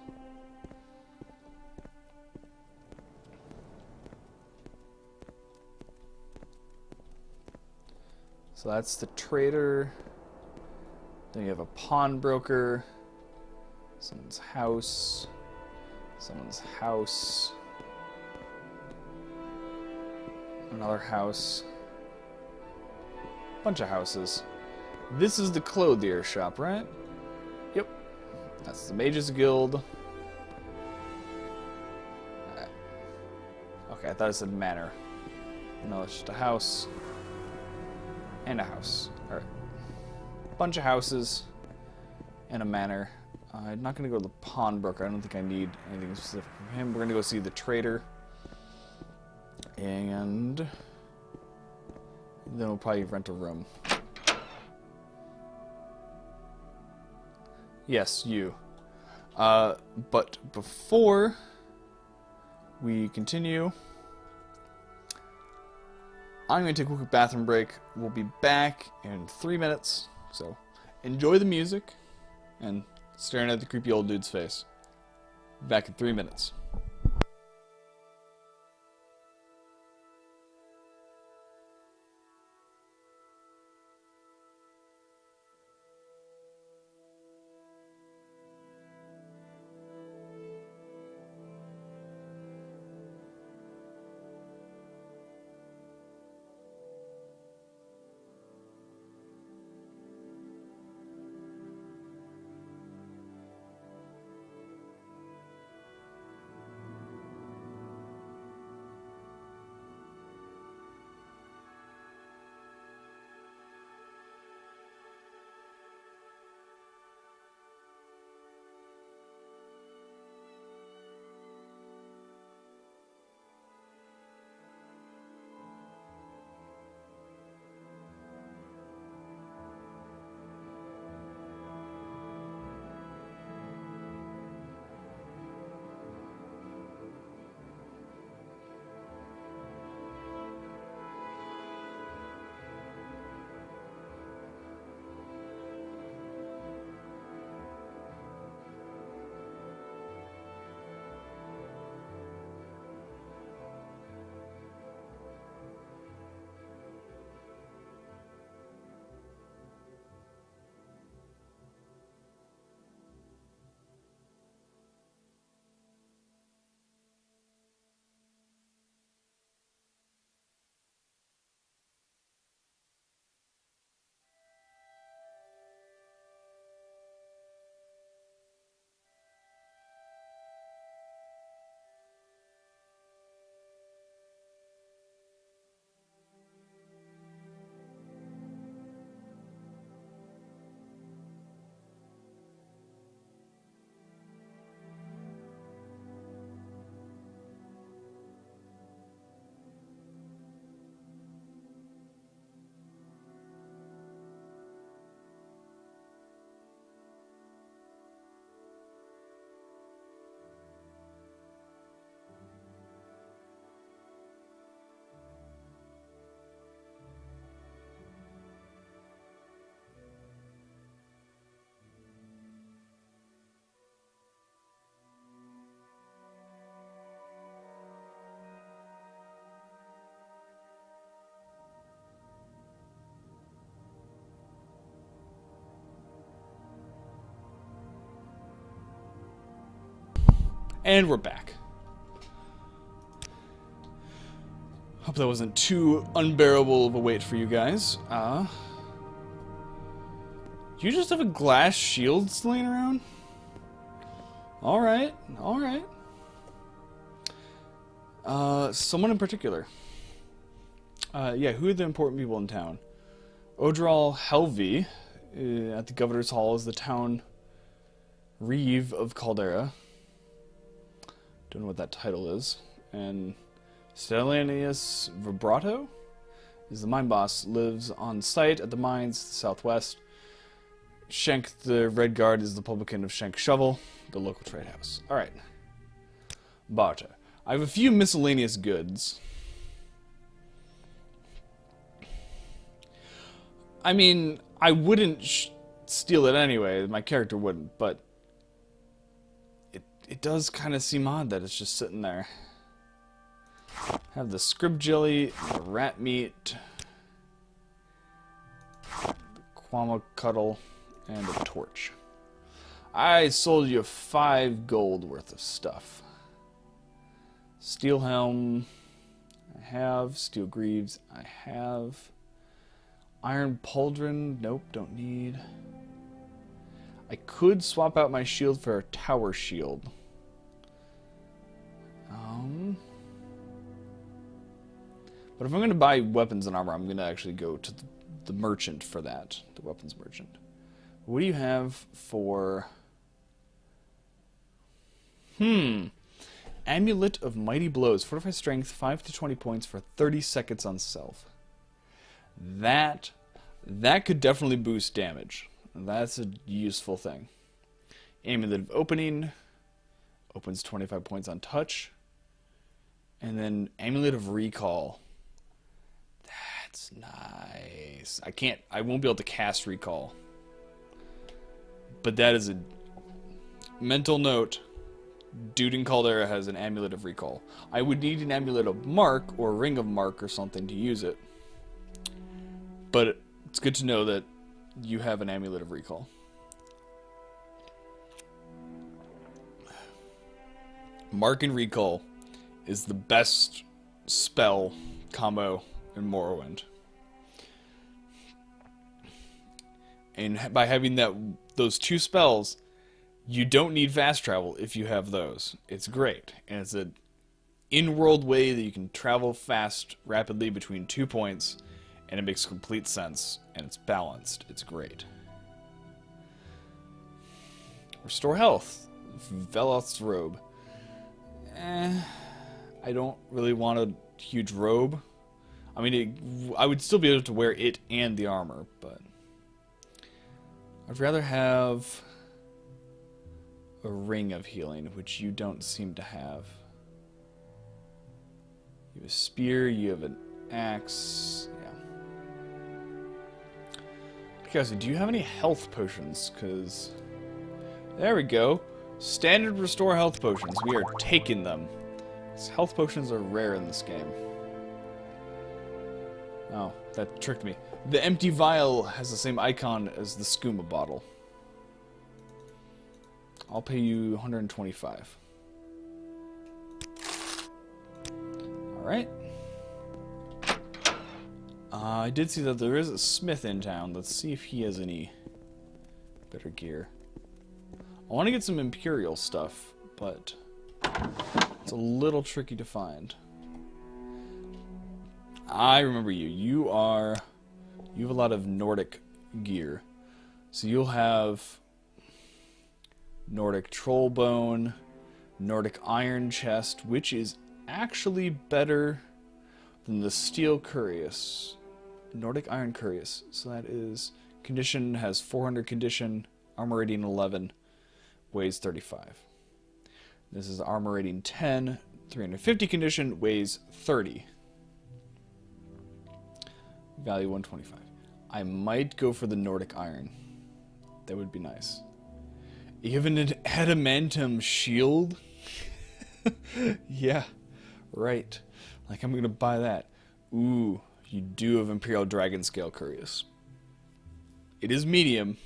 So that's the trader. Then you have a pawnbroker. Someone's house. Someone's house. Another house. Bunch of houses. This is the clothier shop, right? Yep. That's the Mages Guild. Okay, I thought it said manor. No, it's just a house. And a house. Alright. Bunch of houses. And a manor. I'm not going to go to the pawnbroker. I don't think I need anything specific from him. We're going to go see the trader. And then we'll probably rent a room. Yes, you. But before we continue, I'm going to take a quick bathroom break. We'll be back in 3 minutes. So enjoy the music and staring at the creepy old dude's face. Back in 3 minutes. And we're back. Hope that wasn't too unbearable of a wait for you guys. Do you just have a glass shield laying around? Alright, alright. Someone in particular. Yeah, who are the important people in town? Odral Helvi, at the Governor's Hall, is the town reeve of Caldera. Don't know what that title is. And Stellanius Vibrato is the mine boss, lives on site at the mines to the southwest. Schenk the Red Guard is the publican of Schenk Shovel, the local trade house. Alright. Barter. I have a few miscellaneous goods. I mean, I wouldn't steal it anyway. My character wouldn't, but it does kind of seem odd that it's just sitting there. Have the scrib jelly, the rat meat, the quama cuddle, and a torch. I sold you 5 gold worth of stuff. Steel helm, I have. Steel greaves, I have. Iron pauldron, nope, don't need. I could swap out my shield for a tower shield. But if I'm going to buy weapons and armor, I'm going to actually go to the merchant for that. The weapons merchant. What do you have for... Amulet of Mighty Blows. Fortify strength, 5 to 20 points for 30 seconds on self. That could definitely boost damage. That's a useful thing. Amulet of Opening. Opens 25 points on touch. And then Amulet of Recall. That's nice. I won't be able to cast Recall. But that is a mental note. Dude in Caldera has an Amulet of Recall. I would need an Amulet of Mark or Ring of Mark or something to use it. But it's good to know that you have an Amulet of Recall. Mark and Recall is the best spell combo in Morrowind. And by having those 2 spells, you don't need fast travel if you have those. It's great. And it's an in-world way that you can travel fast, rapidly between 2 points, and it makes complete sense, and it's balanced. It's great. Restore health. Veloth's robe. I don't really want a huge robe. I mean, I would still be able to wear it and the armor, but I'd rather have a ring of healing, which you don't seem to have. You have a spear, you have an axe. Yeah. Okay, do you have any health potions? Because there we go. Standard restore health potions. We are taking them. Health potions are rare in this game. Oh, that tricked me. The empty vial has the same icon as the skooma bottle. I'll pay you 125. Alright. I did see that there is a smith in town. Let's see if he has any better gear. I want to get some Imperial stuff, but it's a little tricky to find. I remember you. You have a lot of Nordic gear. So you'll have Nordic Trollbone, Nordic Iron Chest, which is actually better than the Steel Cuirass. Nordic Iron Cuirass. So that is condition, has 400 condition, armor rating 11, weighs 35. This is armor rating 10, 350 condition, weighs 30. Value 125. I might go for the Nordic Iron. That would be nice. Even an adamantium shield? Yeah, right. Like, I'm gonna buy that. Ooh, you do have Imperial Dragon Scale Cuirass. It is medium,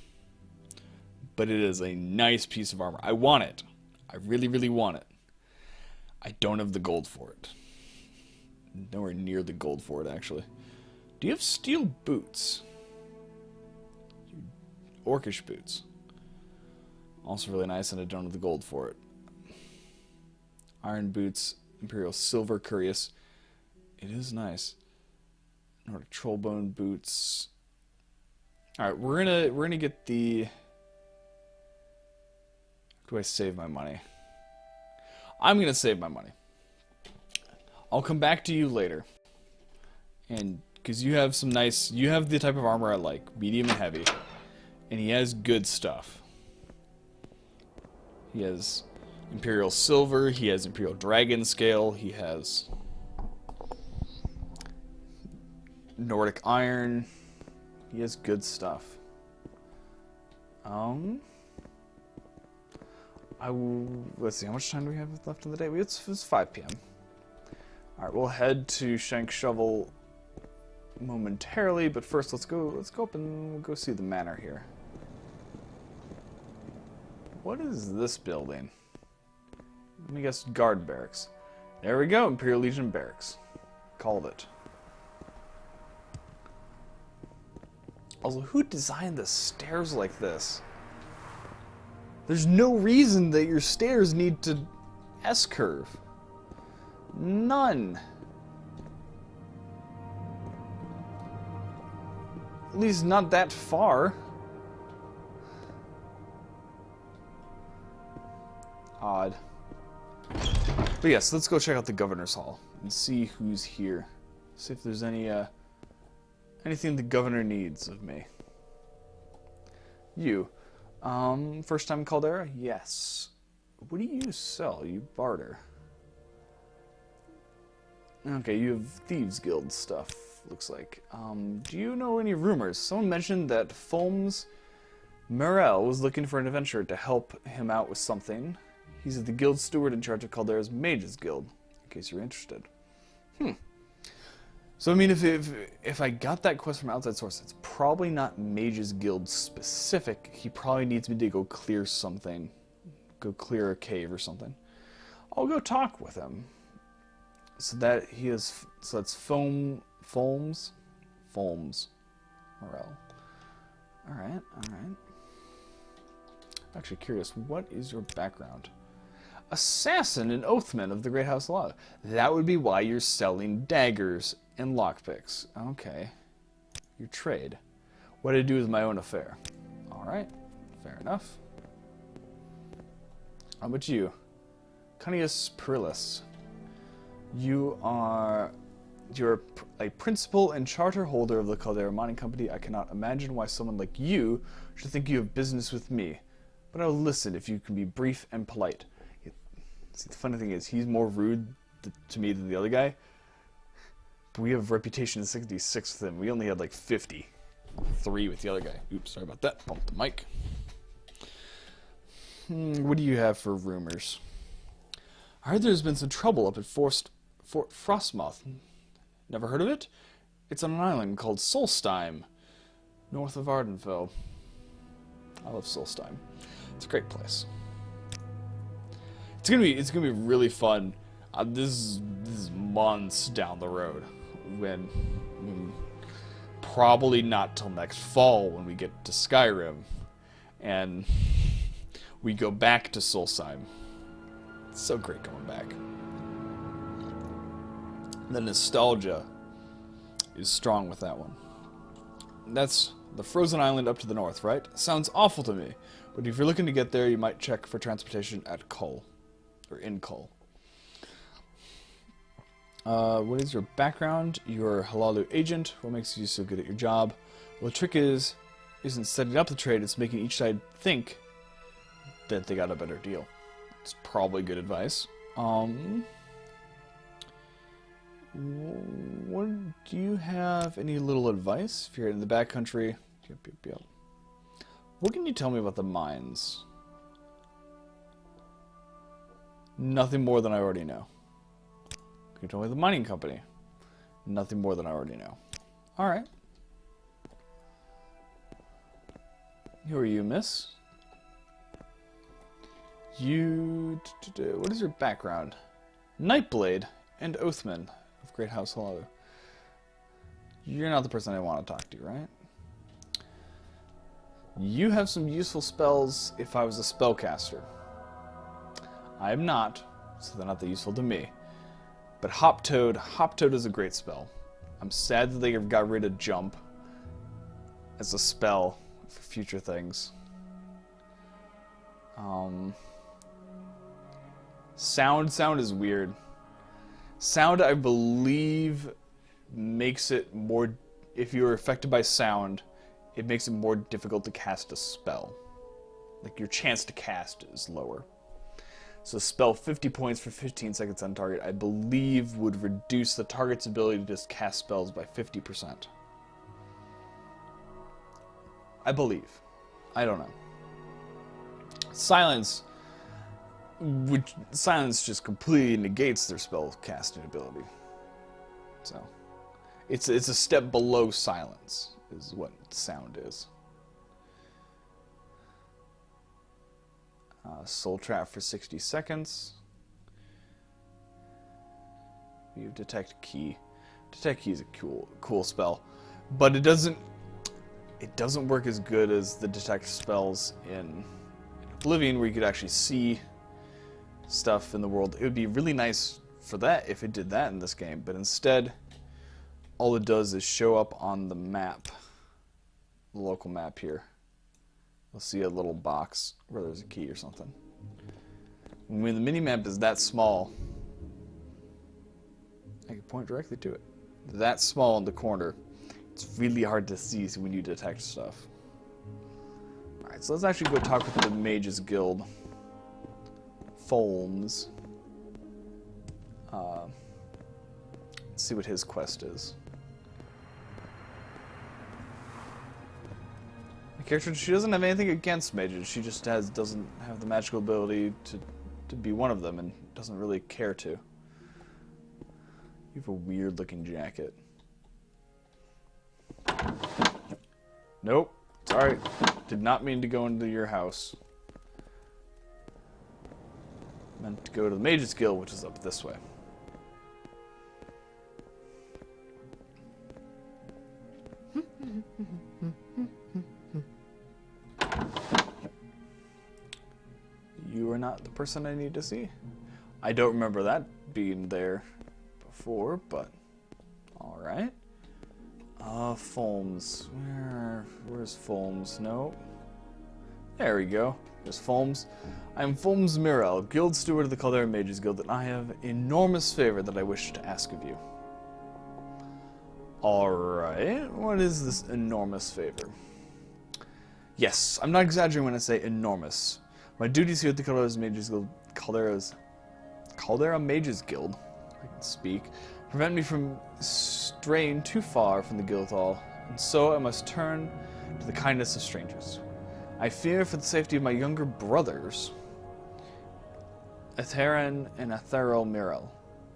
but it is a nice piece of armor. I want it. I really, really want it. I don't have the gold for it. Nowhere near the gold for it, actually. Do you have steel boots? Orcish boots. Also really nice, and I don't have the gold for it. Iron boots, Imperial silver, curious. It is nice. Nordic trollbone boots. All right, we're gonna get the. Do I save my money? I'm gonna save my money. I'll come back to you later, and because you have some nice, you have the type of armor I like, medium and heavy, and he has good stuff. He has Imperial silver. He has Imperial dragon scale. He has Nordic iron. He has good stuff. Let's see, how much time do we have left in the day? It's 5 p.m. Alright, we'll head to Shank Shovel momentarily, but first let's go up and we'll go see the manor here. What is this building? Let me guess, guard barracks. There we go, Imperial Legion barracks. Called it. Also, who designed the stairs like this? There's no reason that your stairs need to S-curve. None. At least not that far. Odd. But yes, let's go check out the Governor's Hall and see who's here. See if there's any anything the governor needs of me. You. First time Caldera? Yes. What do you sell? You barter. Okay, you have Thieves Guild stuff, looks like. Do you know any rumors? Someone mentioned that Fulms Morel was looking for an adventurer to help him out with something. He's the guild steward in charge of Caldera's Mages Guild, in case you're interested. So, I mean, if I got that quest from outside source, it's probably not Mages Guild specific. He probably needs me to go clear something. Go clear a cave or something. I'll go talk with him. So that he is... So that's Fulms Morel. Alright. I'm actually curious, what is your background? Assassin and Oathman of the Great House of Law. That would be why you're selling daggers and lockpicks. Okay. Your trade. What I do is my own affair. Alright. Fair enough. How about you? Cunius Perillis. You're a principal and charter holder of the Caldera Mining Company. I cannot imagine why someone like you should think you have business with me. But I'll listen if you can be brief and polite. See, the funny thing is, he's more rude to me than the other guy. But we have reputation in 66 with him. We only had like 53 with the other guy. Oops, sorry about that. Bumped the mic. What do you have for rumors? I heard there's been some trouble up at Fort Frostmoth. Never heard of it? It's on an island called Solstheim, north of Ardenfell. I love Solstheim. It's a great place. It's gonna be really fun. This is months down the road. When probably not till next fall when we get to Skyrim, and we go back to Solstheim. It's so great going back. The nostalgia is strong with that one. That's the frozen island up to the north, right? Sounds awful to me, but if you're looking to get there, you might check for transportation at Kull, or in Kull. What is your background? You're a Halalu agent. What makes you so good at your job? Well, the trick isn't setting up the trade, it's making each side think that they got a better deal. It's probably good advice. What do you have any little advice? If you're in the backcountry, yep. What can you tell me about the mines? Nothing more than I already know. Can you tell me the mining company? Nothing more than I already know. Alright. Who are you, miss? What is your background? Nightblade and Oathman of Great House Hollow. You're not the person I want to talk to, right? You have some useful spells if I was a spellcaster. I am not, so they're not that useful to me. But Hop-Toad is a great spell. I'm sad that they got rid of Jump as a spell for future things. Sound is weird. Sound, I believe, makes it more... If you're affected by sound, it makes it more difficult to cast a spell. Like, your chance to cast is lower. So spell 50 points for 15 seconds on target, I believe, would reduce the target's ability to just cast spells by 50%. I believe. I don't know. Silence just completely negates their spell casting ability. So, it's a step below silence, is what sound is. Soul Trap for 60 seconds. You have Detect Key. Detect Key is a cool spell, but it doesn't work as good as the detect spells in Oblivion, where you could actually see stuff in the world. It would be really nice for that if it did that in this game, but instead, all it does is show up on the map, the local map here. You'll see a little box where there's a key or something. When the mini-map is that small, I can point directly to it. That small in the corner, it's really hard to see when you detect stuff. Alright, so let's actually go talk with the Mages Guild. Folms. Let's see what his quest is. My character, she doesn't have anything against mages. She just doesn't have the magical ability to be one of them and doesn't really care to. You have a weird looking jacket. Nope. Sorry. Did not mean to go into your house. Meant to go to the Mages Guild, which is up this way. You are not the person I need to see. I don't remember that being there before, but alright. Folms. Where's Folms? No. There we go. There's Folms. I am Folms Mirel, Guild Steward of the Caldera Mages Guild, and I have enormous favor that I wish to ask of you. Alright, what is this enormous favor? Yes, I'm not exaggerating when I say enormous. My duties here at the Caldera Mages Guild, Caldera Mages Guild, I can speak, prevent me from straying too far from the guild hall, and so I must turn to the kindness of strangers. I fear for the safety of my younger brothers, Atheran and Atherel Mirel.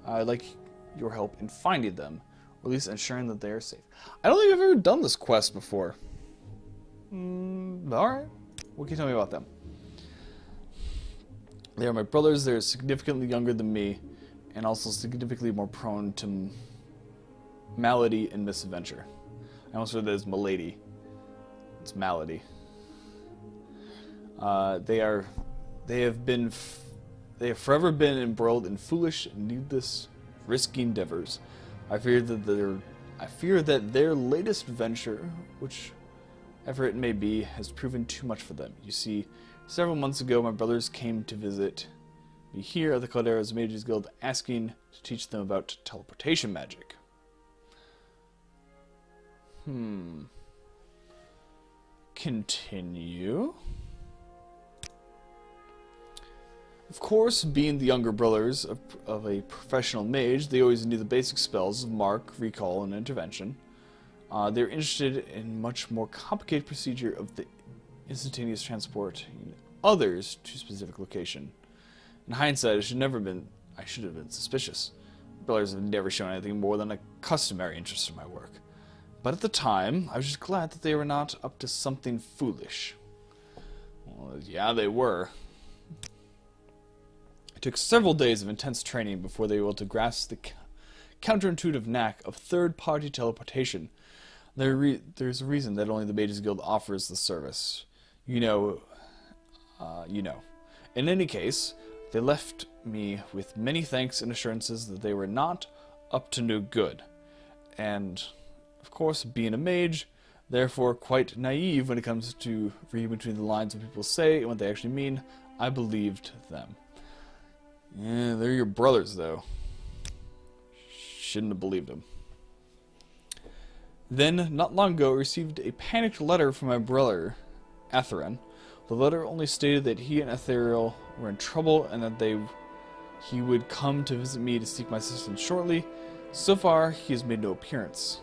I'd like your help in finding them, or at least ensuring that they are safe. I don't think I've ever done this quest before. Alright. What can you tell me about them? They are my brothers. They're significantly younger than me, and also significantly more prone to malady and misadventure. I almost read that as malady. It's malady. They have forever been embroiled in foolish and needless, risky endeavors. I fear that their latest venture, whichever it may be, has proven too much for them. You see, several months ago, my brothers came to visit me here at the Caldera's Mages Guild, asking to teach them about teleportation magic. Continue. Of course, being the younger brothers of a professional mage, they always knew the basic spells of Mark, Recall, and Intervention. They're interested in much more complicated procedure of the instantaneous transporting others to a specific location. In hindsight, I should have been suspicious. Brothers have never shown anything more than a customary interest in my work. But at the time, I was just glad that they were not up to something foolish. Well, yeah, they were. To took several days of intense training before they were able to grasp the counterintuitive knack of third-party teleportation. There's a reason that only the Mages Guild offers the service. You know. In any case, they left me with many thanks and assurances that they were not up to no good. And, of course, being a mage, therefore quite naive when it comes to reading between the lines what people say and what they actually mean, I believed them. Yeah, they're your brothers, though. Shouldn't have believed them. Then, not long ago, I received a panicked letter from my brother, Atherin. The letter only stated that he and Ethereal were in trouble and that he would come to visit me to seek my assistance shortly. So far, he has made no appearance,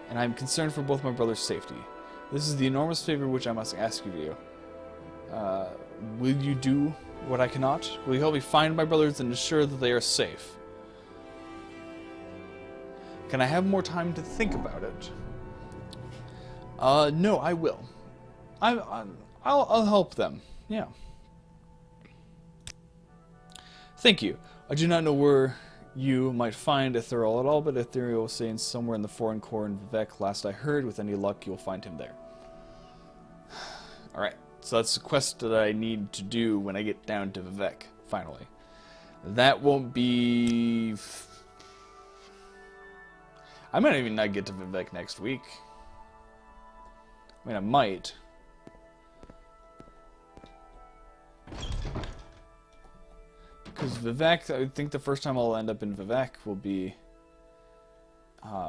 and I am concerned for both my brother's safety. This is the enormous favor which I must ask of you. Will you do what I cannot? Will you help me find my brothers and ensure that they are safe? Can I have more time to think about it? No, I will. I'll help them. Yeah. Thank you. I do not know where you might find Ethereal at all, but Ethereal was saying somewhere in the foreign core in Vivek. Last I heard, with any luck, you'll find him there. Alright, so that's the quest that I need to do when I get down to Vivek, finally. That won't be... I might even not get to Vivek next week. I mean, I might. Because Vivek, I think the first time I'll end up in Vivek will be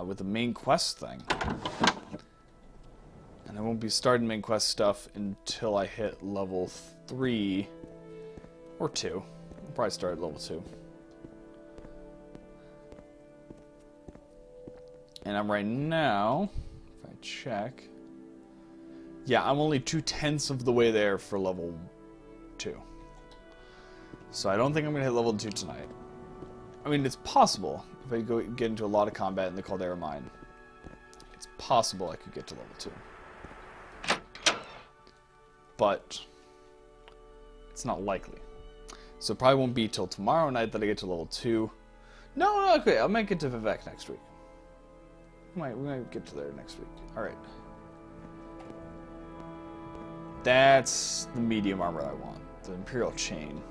with the main quest thing. And I won't be starting main quest stuff until I hit level 3 or 2. I'll probably start at level 2. And I'm right now, if I check, yeah, I'm only 2/10 of the way there for level 2. So I don't think I'm going to hit level 2 tonight. I mean, it's possible. If I get into a lot of combat in the Caldera Mine, it's possible I could get to level 2. But it's not likely. So it probably won't be till tomorrow night that I get to level 2. No, okay, I might get to Vivek next week. We might get to there next week. Alright. That's the medium armor I want. The Imperial Chain.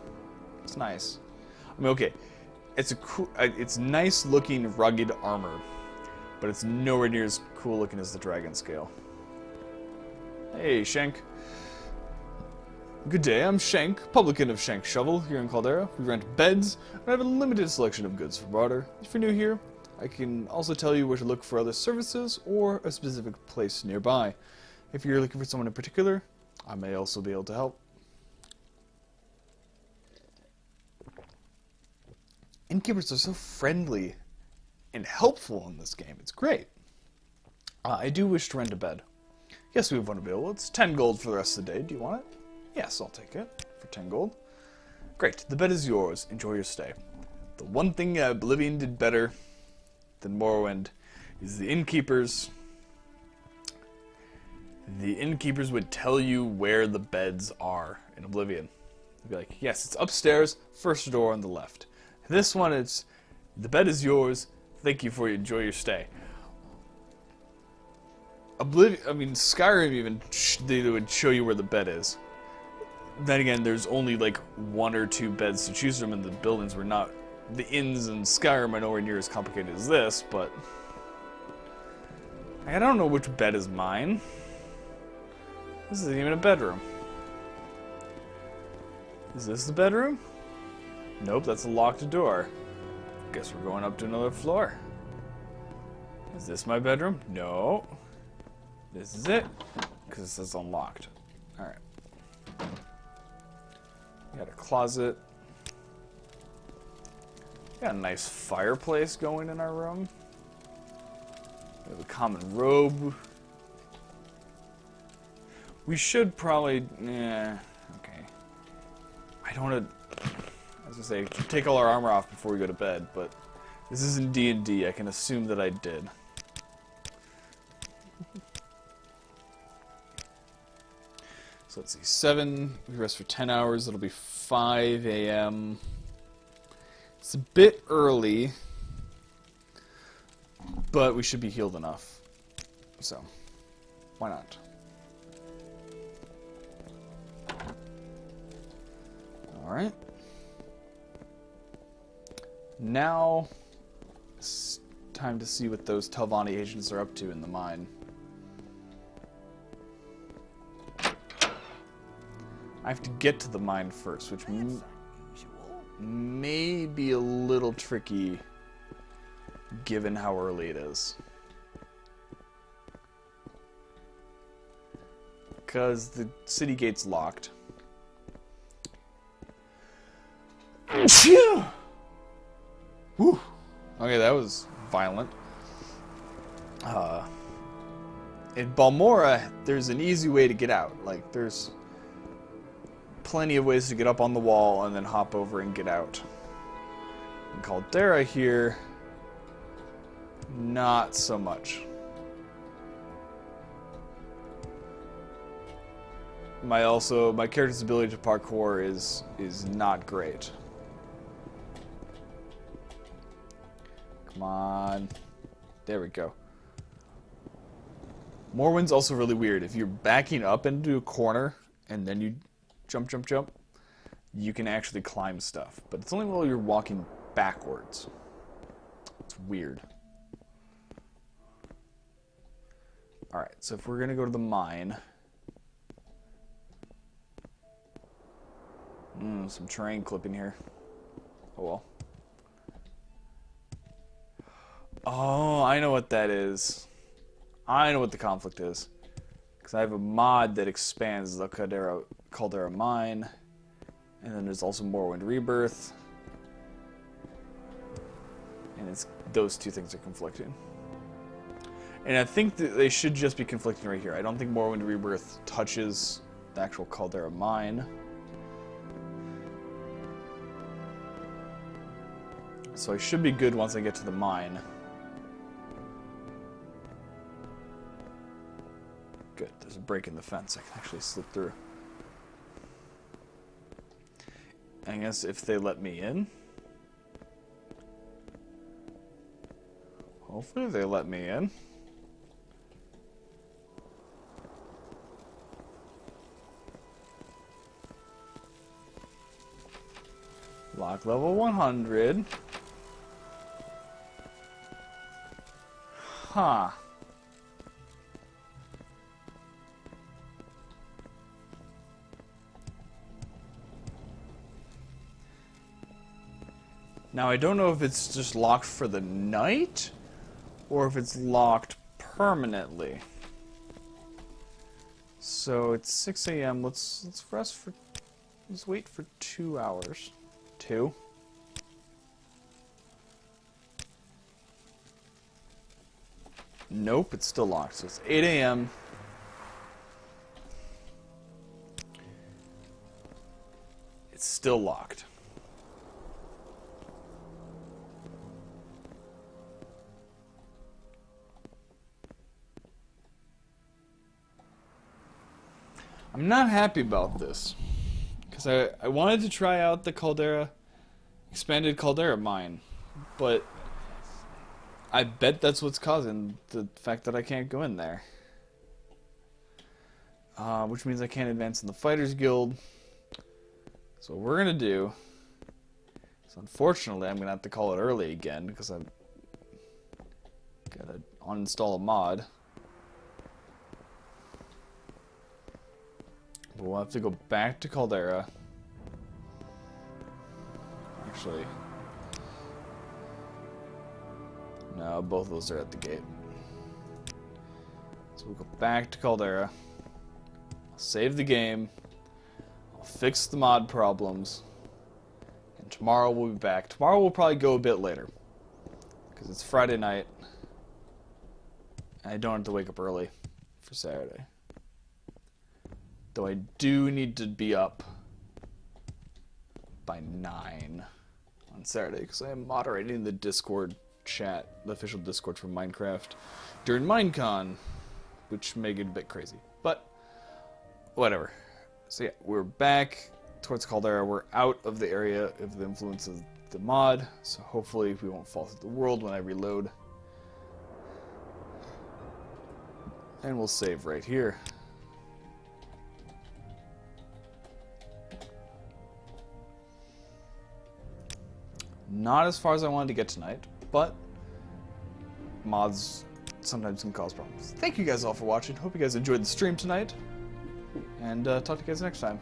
It's nice. I mean, okay. It's it's nice looking rugged armor, but it's nowhere near as cool looking as the Dragon Scale. Hey, Shank. Good day, I'm Shank, publican of Shank Shovel here in Caldera. We rent beds, and I have a limited selection of goods for barter. If you're new here, I can also tell you where to look for other services or a specific place nearby. If you're looking for someone in particular, I may also be able to help. Innkeepers are so friendly and helpful in this game. It's great. I do wish to rent a bed. Yes, we have one available. It's 10 gold for the rest of the day. Do you want it? Yes, I'll take it for 10 gold. Great. The bed is yours. Enjoy your stay. The one thing Oblivion did better than Morrowind is the innkeepers. The innkeepers would tell you where the beds are in Oblivion. They'd be like, yes, it's upstairs, first door on the left. This one, it's, the bed is yours, thank you for you, enjoy your stay. Skyrim even, they would show you where the bed is. Then again, there's only like 1 or 2 beds to choose from, and the buildings were not, the inns in Skyrim are nowhere near as complicated as this, but I don't know which bed is mine. This isn't even a bedroom. Is this the bedroom? Nope, that's a locked door. Guess we're going up to another floor. Is this my bedroom? No. This is it, because it says unlocked. Alright. We got a closet. Got a nice fireplace going in our room. We have a common robe. We should probably... yeah, okay. I don't want to... I was going to say, take all our armor off before we go to bed, but this isn't D&D. I can assume that I did. So let's see, 7, we rest for 10 hours, it'll be 5 a.m. It's a bit early, but we should be healed enough. So, why not? Alright. Now, it's time to see what those Telvanni agents are up to in the mine. I have to get to the mine first, which may be a little tricky given how early it is. Because the city gate's locked. Whew. Okay, that was violent. In Balmora, there's an easy way to get out. Like, there's plenty of ways to get up on the wall and then hop over and get out. In Caldera here, not so much. My character's ability to parkour is not great. Come on. There we go. Morwind's also really weird. If you're backing up into a corner and then you jump, you can actually climb stuff. But it's only while you're walking backwards. It's weird. Alright, so if we're going to go to the mine... some terrain clipping here. Oh well. Oh, I know what that is. I know what the conflict is. Because I have a mod that expands the Caldera Mine. And then there's also Morrowind Rebirth. And it's those two things are conflicting. And I think that they should just be conflicting right here. I don't think Morrowind Rebirth touches the actual Caldera Mine. So I should be good once I get to the mine. Good, there's a break in the fence. I can actually slip through. I guess if they let me in. Hopefully they let me in. Lock level 100. Huh. Now I don't know if it's just locked for the night or if it's locked permanently. So it's 6 a.m. Let's rest for let's wait for 2 hours. 2. Nope, it's still locked. So it's 8 a.m. It's still locked. I'm not happy about this. Because I wanted to try out the expanded Caldera mine. But I bet that's what's causing the fact that I can't go in there. Which means I can't advance in the Fighters Guild. So what we're going to do is, unfortunately, I'm going to have to call it early again because I've got to uninstall a mod. But we'll have to go back to Caldera. Actually... no, both of those are at the gate. So we'll go back to Caldera. I'll save the game. I'll fix the mod problems. And tomorrow we'll be back. Tomorrow we'll probably go a bit later. Because it's Friday night. And I don't have to wake up early for Saturday. Though I do need to be up by 9 on Saturday. Because I am moderating the Discord chat, the official Discord for Minecraft during Minecon, which may get a bit crazy, but whatever. So yeah, we're back towards Caldera. We're out of the area of the influence of the mod, so hopefully we won't fall through the world when I reload. And we'll save right here. Not as far as I wanted to get tonight, but mods sometimes can cause problems. Thank you guys all for watching. Hope you guys enjoyed the stream tonight, and talk to you guys next time.